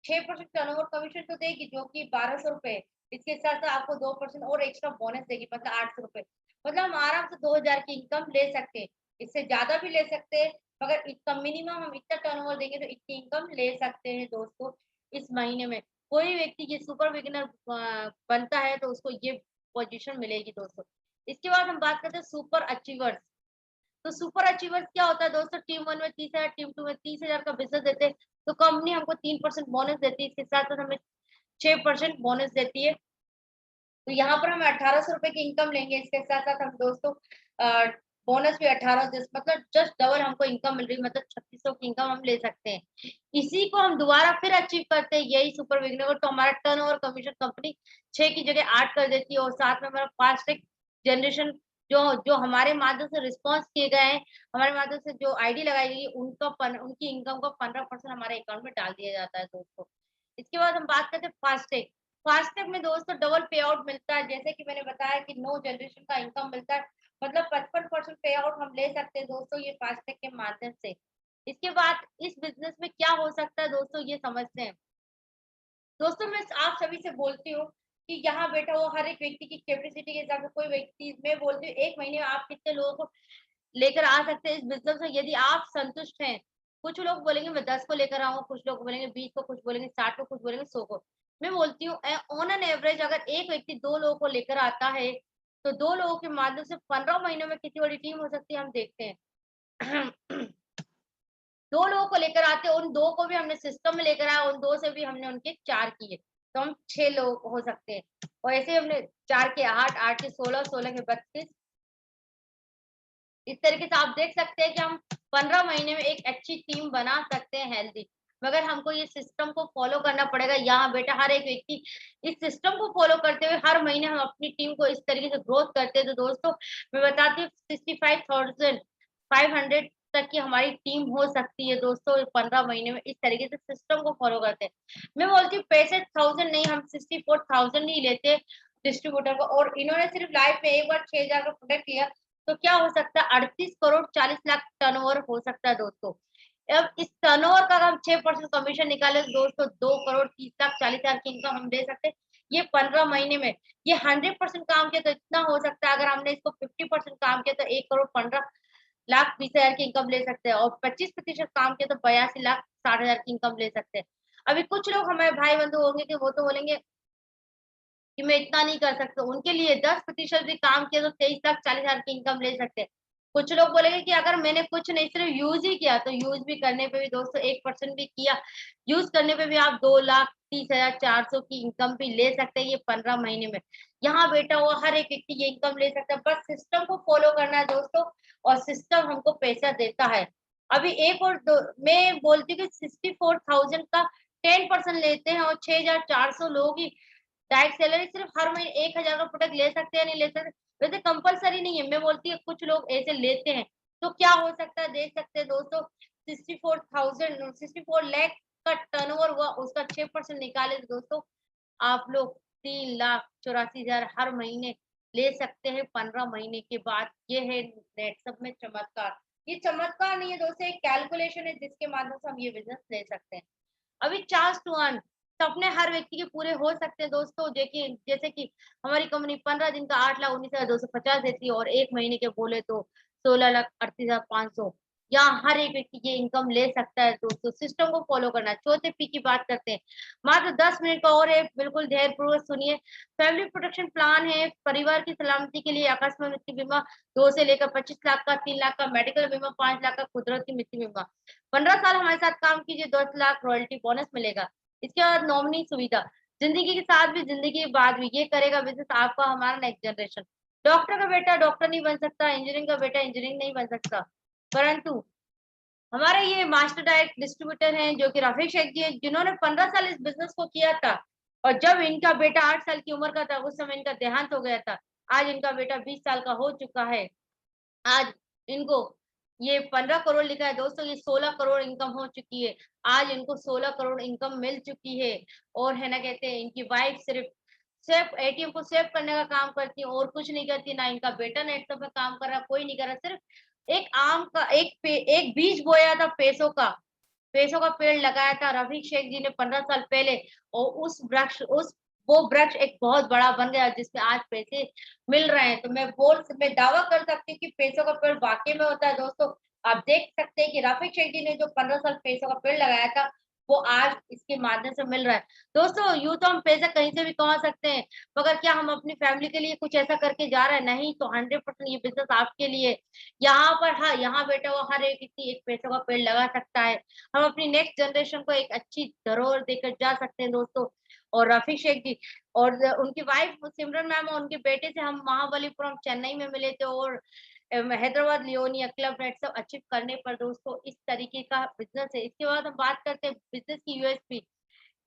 6% टर्नओवर कमीशन तो देगी, जो कि 1,200 रुपए। इसके साथ साथ आपको 2% और एक्स्ट्रा बोनस देगी, मतलब 800 रुपए। मतलब हम आराम से 2,000 की इनकम ले सकते हैं, इससे ज्यादा भी ले सकते हैं, मगर इसका मिनिमम हम इतना टर्नओवर देंगे तो इतनी इनकम ले सकते हैं दोस्तों इस महीने में। कोई व्यक्ति ये सुपर बिगिनर बनता है तो उसको ये पोजीशन मिलेगी दोस्तों। इसके बाद हम बात करते हैं सुपर अचीवर्स। तो सुपर अचीवर्स क्या होता है दोस्तों, टीम 1 में 30,000, टीम 2 में 30,000 का बिजनेस देते हैं तो कंपनी हमको 3% बोनस देती है, इसके साथ साथ हमें 6% बोनस देती है। तो यहाँ पर हम 1800 रुपए की इनकम लेंगे, इसके साथ साथ हम दोस्तों बोनस भी 18 मतलब जस्ट डबल हमको इनकम मिल रही है, मतलब 3600 की इनकम हम ले सकते हैं। इसी को हम दोबारा फिर अचीव करते हैं यही सुपर बिगनर, तो हमारा टर्नओवर कमीशन कंपनी 6 की जगह 8 कर देती है, और साथ में हमारा फास्ट ट्रैक जनरेशन जो जो हमारे माध्यम से रिस्पॉन्स किए गए हैं, हमारे माध्यम से जो आईडी लगाई गई है उनकी इनकम का 15% हमारे अकाउंट में डाल दिया जाता है दोस्तों। इसके बाद हम बात करते हैं फास्टैग। फास्टैग में दोस्तों डबल पे आउट मिलता है, जैसे कि मैंने बताया कि नो जनरेशन का इनकम मिलता है, मतलब 55% पे आउट हम ले सकते हैं दोस्तों ये फास्टैग के माध्यम से। इसके बाद इस बिजनेस में क्या हो सकता है दोस्तों, ये समझते हैं। दोस्तों मैं आप सभी से बोलती हूँ कि यहाँ बैठा हुआ हर एक व्यक्ति की कैपेसिटी के हिसाब से, कोई व्यक्ति, मैं बोलती हूँ एक महीने में आप कितने लोगों को लेकर आ सकते हैं इस बिजनेस में, यदि आप संतुष्ट हैं। कुछ लोग बोलेंगे मैं 10 को लेकर आऊँ, कुछ लोग बोलेंगे 20 को, कुछ बोलेंगे 60 को, कुछ बोलेंगे 100 को। मैं बोलती हूँ ऑन एन एवरेज अगर एक व्यक्ति 2 लोगों को लेकर आता है तो 2 लोगों के माध्यम से 15 महीनों में कितनी बड़ी टीम हो सकती है हम देखते हैं। 2 लोगों को लेकर आते हैं, उन 2 को भी हमने सिस्टम में लेकर आया, उन 2 से भी हमने उनके 4 किए, तो हम 6 लोग हो सकते हैं। और ऐसे ही हमने 4 के 8, 8 के 16, 16 के 32, इस तरीके से आप देख सकते हैं कि हम 15 महीने में एक अच्छी टीम बना सकते हैं हेल्दी। मगर हमको ये सिस्टम को फॉलो करना पड़ेगा। यहाँ बेटा हर एक व्यक्ति इस सिस्टम को फॉलो करते हुए हर महीने हम अपनी टीम को इस तरीके से ग्रोथ करते हैं। तो दोस्तों मैं बताती हूँ 65,500 तक की हमारी टीम हो सकती है दोस्तों 15 महीने में, इस तरीके से सिस्टम को फॉलो करते हैं। मैं बोलती हूँ 65,000 नहीं, हम 64,000 नहीं लेते डिस्ट्रीब्यूटर को, और इन्होंने सिर्फ लाइफ में एक बार 6,000 का प्रोडक्ट लिया तो क्या हो सकता है 38 करोड़ 40 लाख टर्नओवर हो सकता है दोस्तों। अब इस टर्नओवर का हम 6% कमीशन निकाले तो दोस्तों 2 करोड़ 30 लाख 40 हजार की इनकम हम दे सकते हैं ये 15 महीने में। ये 100% काम किया तो इतना हो सकता है, अगर हमने इसको 50% काम किया तो 1 करोड़ 15 लाख 20 हजार की इनकम ले सकते हैं, और 25% काम किया तो 82 लाख 60 हजार की इनकम ले सकते हैं। अभी कुछ लोग हमारे भाई बंधु होंगे कि वो तो बोलेंगे कि मैं इतना नहीं कर सकता, उनके लिए 10% भी काम किया तो 23 लाख 40 हजार की इनकम ले सकते हैं। कुछ लोग बोलेंगे कि अगर मैंने कुछ नहीं सिर्फ यूज ही किया, तो यूज भी करने पे भी दोस्तों 1% भी किया, यूज करने पे भी आप 2,30,400 की इनकम भी ले सकते हैं ये 15 महीने में। यहाँ बेटा हुआ हर एक व्यक्ति ये इनकम ले सकता है, बस सिस्टम को फॉलो करना है दोस्तों, और सिस्टम हमको पैसा देता है। अभी एक और मैं बोलती हूँ कि 64,000 का 10% लेते हैं और 6,400 लोग ही डायरेक्ट सैलरी सिर्फ हर महीने 1,000 का प्रोडक्ट ले सकते हैं, नहीं ले सकते, वैसे कंपलसरी नहीं है। मैं बोलती हूँ कुछ लोग ऐसे लेते हैं, तो क्या हो सकता है देख सकते हैं दोस्तों 64 लाख का टर्नओवर हुआ, उसका 6% निकाले तो दोस्तों आप लोग 3,84,000 हर महीने ले सकते हैं 15 महीने के बाद। ये है नेट सब में चमत्कार। ये चमत्कार नहीं है दोस्तों, एक कैलकुलेशन है जिसके माध्यम से हम ये बिजनेस ले सकते हैं। अभी चांस टू अर्न सपने हर व्यक्ति के पूरे हो सकते हैं दोस्तों। देखिए जैसे कि हमारी कंपनी 15 दिन का 8,19,250 देती है, और एक महीने के बोले तो 16,38,500। यहाँ हर एक व्यक्ति ये इनकम ले सकता है दोस्तों, सिस्टम को फॉलो करना है। चौथे पी की बात करते हैं, मात्र 10 मिनट का और है, बिल्कुल धैर्यपूर्वक सुनिए। फैमिली प्रोटेक्शन प्लान है, परिवार की सलामती के लिए आकस्मिक मृत्यु बीमा 2 से लेकर 25 लाख का, 3 लाख का मेडिकल बीमा, 5 लाख का कुदरती मृत्यु बीमा। 15 साल हमारे साथ काम कीजिए, 10 लाख रॉयल्टी बोनस मिलेगा। इसके बाद नॉमिनी सुविधा, जिंदगी के साथ भी जिंदगी के बाद भी ये करेगा बिजनेस आपका हमारा नेक्स्ट जनरेशन। डॉक्टर का बेटा डॉक्टर नहीं बन सकता, इंजीनियरिंग का बेटा इंजीनियरिंग नहीं बन सकता, परंतु हमारे ये मास्टर डायरेक्ट डिस्ट्रीब्यूटर हैं जो कि रफीक शेख जी है, जिन्होंने 15 साल इस बिजनेस को किया था, और जब इनका बेटा 8 साल की उम्र का था उस समय इनका देहांत हो गया था। आज इनका बेटा 20 साल का हो चुका है। आज इनको ये 15 करोड़ लिखा है दोस्तों, ये 16 करोड़ इनकम हो चुकी है। आज इनको 16 करोड़ इनकम मिल चुकी है, और है ना कहते हैं इनकी वाइफ सिर्फ सिर्फ एटीएम को सेव करने का काम करती है और कुछ नहीं करती, ना इनका बेटा नेट में काम कर रहा, कोई नहीं कर रहा। सिर्फ एक आम का एक बीज बोया था, पैसों का पेड़ लगाया था रफीक शेख जी ने 15 साल पहले, और उस वो वृक्ष एक बहुत बड़ा बन गया जिसमें आज पैसे मिल रहे हैं। तो मैं दावा कर सकती हूँ कि पैसों का पेड़ वाकई में होता है दोस्तों। आप देख सकते हैं कि रफीक शेख जी ने जो 15 साल पैसों का पेड़ लगाया था, वो आज इसके माध्यम से मिल रहा है। दोस्तों, यूँ तो हम पैसा कहीं से भी कमा सकते हैं, मगर क्या हम अपनी फैमिली के लिए कुछ ऐसा करके जा रहे हैं? नहीं, तो 100% ये बिज़नेस आपके लिए है। यहाँ पर हाँ, यहाँ बैठा हुआ हर एक व्यक्ति एक पैसों का पेड़ लगा सकता है। हम अपनी नेक्स्ट जनरेशन को एक अच्छी धरोहर देकर जा सकते हैं दोस्तों। और रफीक शेख जी और उनकी वाइफ सिमरन मैम और उनके बेटे से हम महाबलीपुरम चेन्नई में मिले थे, और हैदराबाद लियोनिया क्लब नेट सब अचीव करने पर दोस्तों इस तरीके का बिज़नेस है। इसके बाद हम बात करते हैं बिज़नेस की यूएसपी।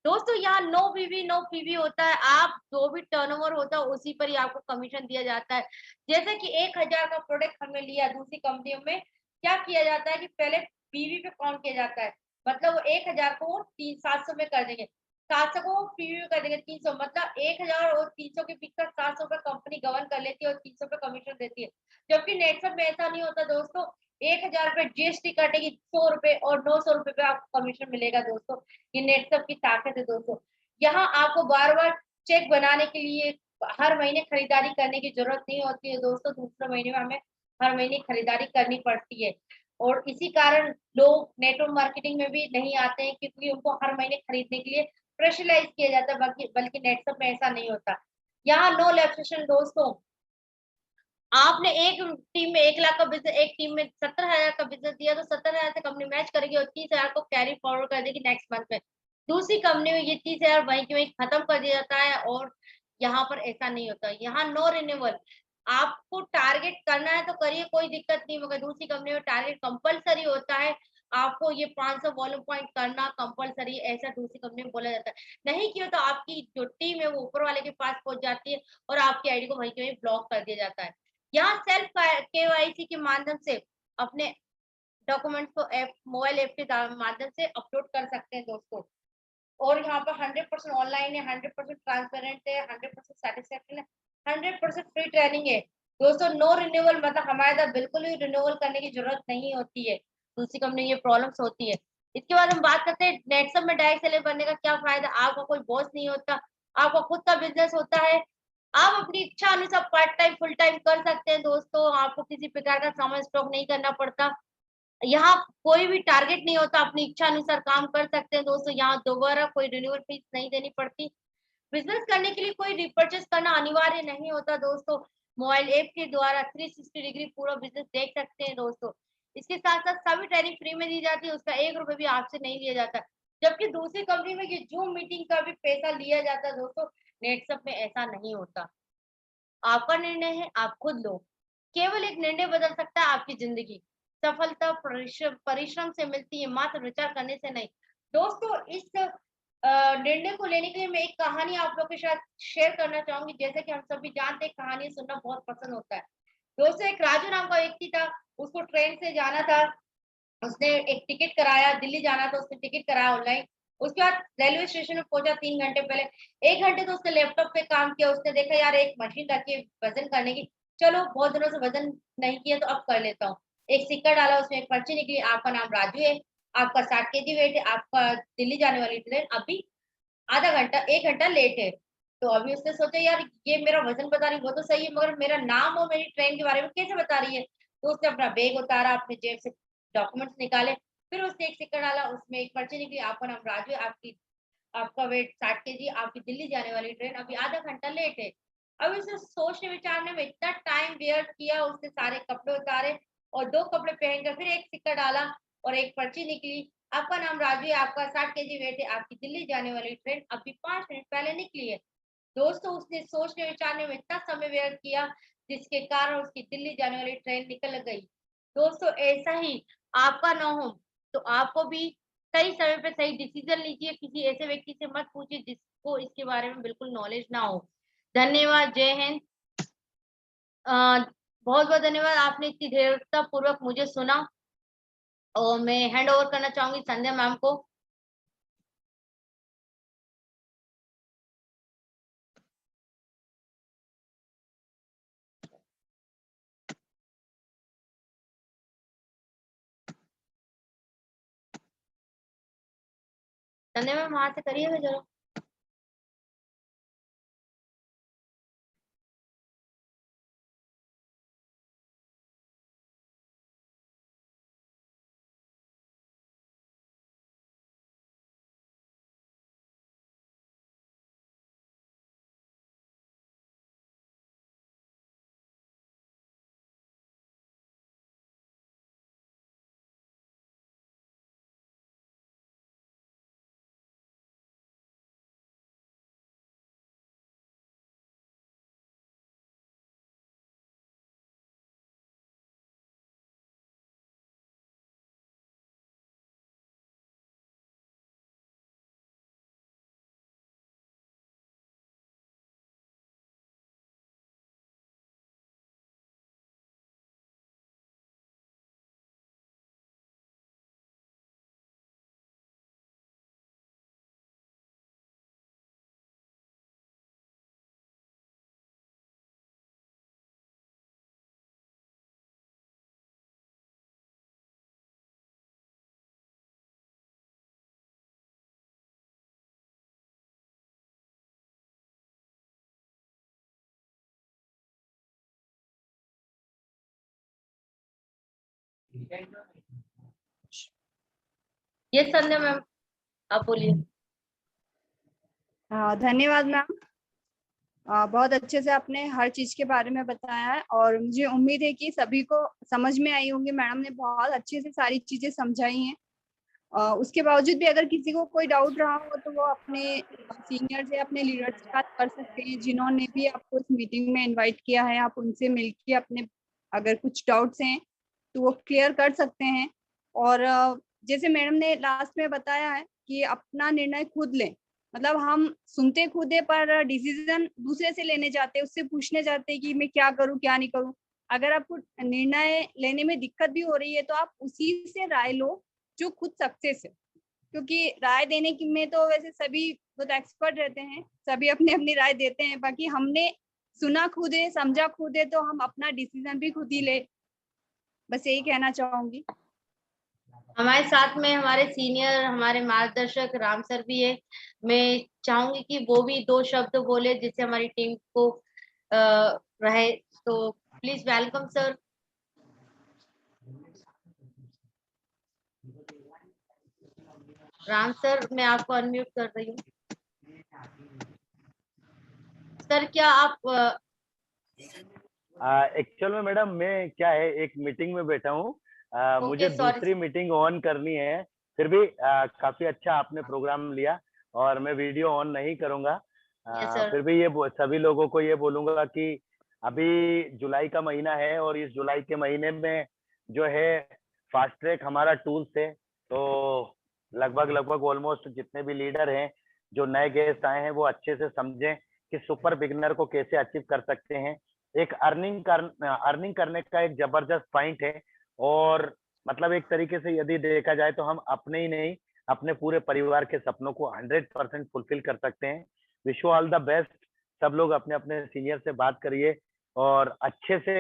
दोस्तों, यहाँ नो वीवी नो पीवी होता है। आप जो भी टर्नओवर होता है उसी पर ही आपको कमीशन दिया जाता है। जैसे कि 1000 का प्रोडक्ट हमने लिया दूसरी कंपनियों में, क्या किया जाता है कि पहले पीवी पे काउंट किया जाता है। मतलब वो 1000 को वो 700 में कर देंगे। 700 को वो पीवी में कर देंगे 300, मतलब 1000 और 300 के बीच का 700 रुपए कंपनी गवर्न कर लेती है और 300 रुपए कमीशन देती है। जबकि नेटसप में ऐसा नहीं होता दोस्तों। 1000 रुपए जीएसटी कटेगी, 100 रुपए और 900 रुपए पे आपको कमीशन मिलेगा दोस्तों। ये नेटसप की ताकत है दोस्तों। यहाँ आपको बार-बार चेक बनाने के लिए हर महीने खरीदारी करने की ज़रूरत नहीं होती है दोस्तों। दूसरे महीने में हमें हर महीने खरीदारी करनी पड़ती है, और इसी कारण लोग नेटवर्क मार्केटिंग में भी नहीं आते हैं, क्योंकि उनको हर महीने खरीदने के लिए प्रेशराइज़ किया जाता है, बल्कि बल्कि नेटसप में ऐसा नहीं होता। यहाँ नो रिलैक्सेशन दोस्तों। आपने एक टीम में 1 लाख का बिज़नेस, एक टीम में 70,000 का बिज़नेस दिया, तो 70,000 से कंपनी मैच करेगी और 30,000 को कैरी फॉरवर्ड कर देगी नेक्स्ट मंथ में। दूसरी कंपनी में ये 30,000 वहीं के वहीं खत्म कर दिया जाता है, और यहाँ पर ऐसा नहीं होता। यहाँ नो रिन्यूअल। आपको टारगेट करना है तो करिए, कोई दिक्कत नहीं, मगर दूसरी कंपनी में टारगेट कंपल्सरी होता है। आपको ये 500 वॉल्यूम पॉइंट करना कंपल्सरी, ऐसा दूसरी कंपनी में बोला जाता है। नहीं किया तो आपकी जो टीम है वो ऊपर वाले के पास पहुँच जाती है, और आपकी आईडी को वहीं के वहीं ब्लॉक कर दिया जाता है। यहाँ सेल्फ केवाईसी के माध्यम से अपने डॉक्यूमेंट्स को ऐप मोबाइल ऐप के माध्यम से अपलोड कर सकते हैं दोस्तों। और यहाँ पर 100% ऑनलाइन है, 100% ट्रांसपेरेंट है, 100% सैटिस्फैक्शन है, 100% फ्री ट्रेनिंग है। दोस्तों, नो रिन्यूअल मतलब हमारे साथ बिल्कुल भी रिन्यूअल करने की जरूरत नहीं होती है। दूसरी कंपनी ये प्रॉब्लम्स होती है। इसके बाद हम बात करते हैं नेटसप में डायरेक्ट सेलर बनने का क्या फायदा। आपका कोई बॉस नहीं होता, आपका खुद का बिजनेस होता है। आप अपनी इच्छा अनुसार पार्ट टाइम फुल टाइम कर सकते हैं दोस्तों। आपको किसी प्रकार का सामान स्टॉक नहीं करना पड़ता। यहाँ कोई भी टारगेट नहीं होता, अपनी इच्छा अनुसार काम कर सकते हैं दोस्तों। यहाँ दोबारा कोई रिन्यूअल फीस नहीं देनी पड़ती। बिजनेस करने के लिए कोई रिपर्चेस करना अनिवार्य नहीं होता दोस्तों। मोबाइल ऐप के द्वारा 360 डिग्री पूरा बिजनेस देख सकते हैं दोस्तों। इसके साथ-साथ सभी ट्रेनिंग फ्री में दी जाती है, उसका 1 रुपए भी आपसे नहीं लिया जाता। जबकि दूसरी कंपनी में ये ज़ूम मीटिंग का भी पैसा लिया जाता है दोस्तों, नेटसप में ऐसा नहीं होता। आपका निर्णय है, आप खुद लो। केवल एक निर्णय बदल सकता है आपकी ज़िंदगी। सफलता परिश्रम परिश्रम से मिलती है, मात्र विचार करने से नहीं। दोस्तों, इस निर्णय को लेने के लिए मैं एक कहानी आप लोग के साथ शेयर करना चाहूँगी। जैसे कि हम सभी जानते हैं, कहानी सुनना बहुत पसंद होता है। दोस्तों, एक राजू नाम का व्यक्ति था, उसको ट्रेन से जाना था। उसने एक टिकट कराया, दिल्ली जाना था, उसने टिकट कराया ऑनलाइन। उसके बाद रेलवे स्टेशन में पहुँचा 3 घंटे पहले। 1 घंटे तो उसने लैपटॉप पे काम किया, उसने देखा यार एक मशीन रखी है वज़न करने की, चलो बहुत दिनों से वज़न नहीं किया तो अब कर लेता हूँ। एक सिक्का डाला, उसमें एक पर्ची निकली, आपका नाम राजू है, आपका 60 केजी वेट है, आपका दिल्ली जाने वाली ट्रेन अभी आधा घंटा 1 घंटा लेट है। तो अभी उसने सोचा यार ये मेरा वज़न बता रही है वो तो सही है, मगर मेरा नाम और मेरी ट्रेन के बारे में कैसे बता रही है? तो उसने अपना बैग उतारा, अपनी जेब से डॉक्यूमेंट्स निकाले, फिर उसने एक सिक्का डाला, उसमें एक पर्ची निकली, आपका नाम राजू है, आपका वेट 60 केजी, आपकी दिल्ली जाने वाली ट्रेन अभी आधा घंटा लेट है। अब उसे सोचने विचारने में इतना टाइम व्यर्थ किया, उसने सारे कपड़े उतारे और 2 कपड़े पहनकर फिर एक सिक्का डाला और एक पर्ची निकली, आपका नाम राजू है, आपका 60 केजी वेट है, आपकी दिल्ली जाने वाली ट्रेन अभी 5 मिनट पहले निकली है। दोस्तों, उसने सोचने विचारने में इतना समय व्यर्थ किया, जिसके कारण उसकी दिल्ली जाने वाली ट्रेन निकल गई। दोस्तों, ऐसा ही आपका ना हो, तो आपको भी सही समय पे सही डिसीज़न लीजिए, किसी ऐसे व्यक्ति से मत पूछिए जिसको इसके बारे में बिल्कुल नॉलेज ना हो। धन्यवाद, जय हिंद। अ, बहुत-बहुत धन्यवाद, आपने इतनी धैर्यतापूर्वक मुझे सुना, और मैं हैंड ओवर करना चाहूँगी संध्या मैम को। संध्या मैम वहाँ से करिएगा ज़रा। ये संध्या मैम, आप बोलिए। धन्यवाद मैम। बहुत अच्छे से आपने हर चीज के बारे में बताया है और मुझे उम्मीद है कि सभी को समझ में आई होंगी। मैडम ने बहुत अच्छे से सारी चीजें समझाई हैं। उसके बावजूद भी अगर किसी को कोई डाउट रहा हो तो वो अपने सीनियर से, अपने लीडर से बात कर सकते हैं, जिन्होंने भी आपको इस मीटिंग में इनवाइट किया है। आप उनसे मिलके अपने अगर कुछ डाउट्स हैं तो वो क्लियर कर सकते हैं। और जैसे मैडम ने लास्ट में बताया है कि अपना निर्णय खुद लें, मतलब हम सुनते खुद है पर डिसीजन दूसरे से लेने जाते हैं, उससे पूछने जाते हैं कि मैं क्या करूं क्या नहीं करूं। अगर आपको निर्णय लेने में दिक्कत भी हो रही है तो आप उसी से राय लो जो खुद सक्सेस है, क्योंकि राय देने की में तो वैसे सभी बहुत एक्सपर्ट रहते हैं, सभी अपनी अपनी राय देते हैं। बाकी हमने सुना खुद है, समझा खुद है, तो हम अपना डिसीजन भी खुद ही ले। बस यही कहना चाहूंगी। हमारे साथ में हमारे सीनियर, हमारे मार्गदर्शक राम सर भी है। मैं चाहूंगी कि वो भी 2 शब्द बोले जिससे हमारी टीम को रहे। तो please welcome sir. Ram sir, मैं आपको अनम्यूट कर रही हूँ। सर क्या आप एक्चुअल में मैडम मैं क्या है एक मीटिंग में बैठा हूँ। मुझे सॉरी दूसरी मीटिंग ऑन करनी है। फिर भी काफी अच्छा आपने प्रोग्राम लिया और मैं वीडियो ऑन नहीं करूंगा। Yes sir. फिर भी ये सभी लोगों को ये बोलूंगा कि अभी जुलाई का महीना है और इस जुलाई के महीने में जो है फास्ट ट्रैक हमारा टूल्स है। तो लगभग ऑलमोस्ट जितने भी लीडर हैं जो नए गेस्ट आए हैं वो अच्छे से समझें कि सुपर बिगनर को कैसे अचीव कर सकते हैं। एक अर्निंग करने का एक जबरदस्त पॉइंट है। और मतलब एक तरीके से यदि देखा जाए तो हम अपने ही नहीं अपने पूरे परिवार के सपनों को 100% फुलफिल कर सकते हैं। Wish you all the best. सब लोग अपने अपने सीनियर से बात करिए और अच्छे से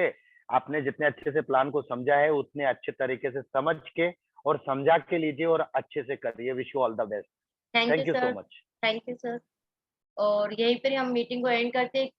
आपने जितने अच्छे से प्लान को समझा है उतने अच्छे तरीके से समझ के और समझा के लीजिए और अच्छे से करिए। Wish you all the best. Thank you thank you so sir. Much. Thank you sir. और यहीं पर हम मीटिंग को एंड करते हैं।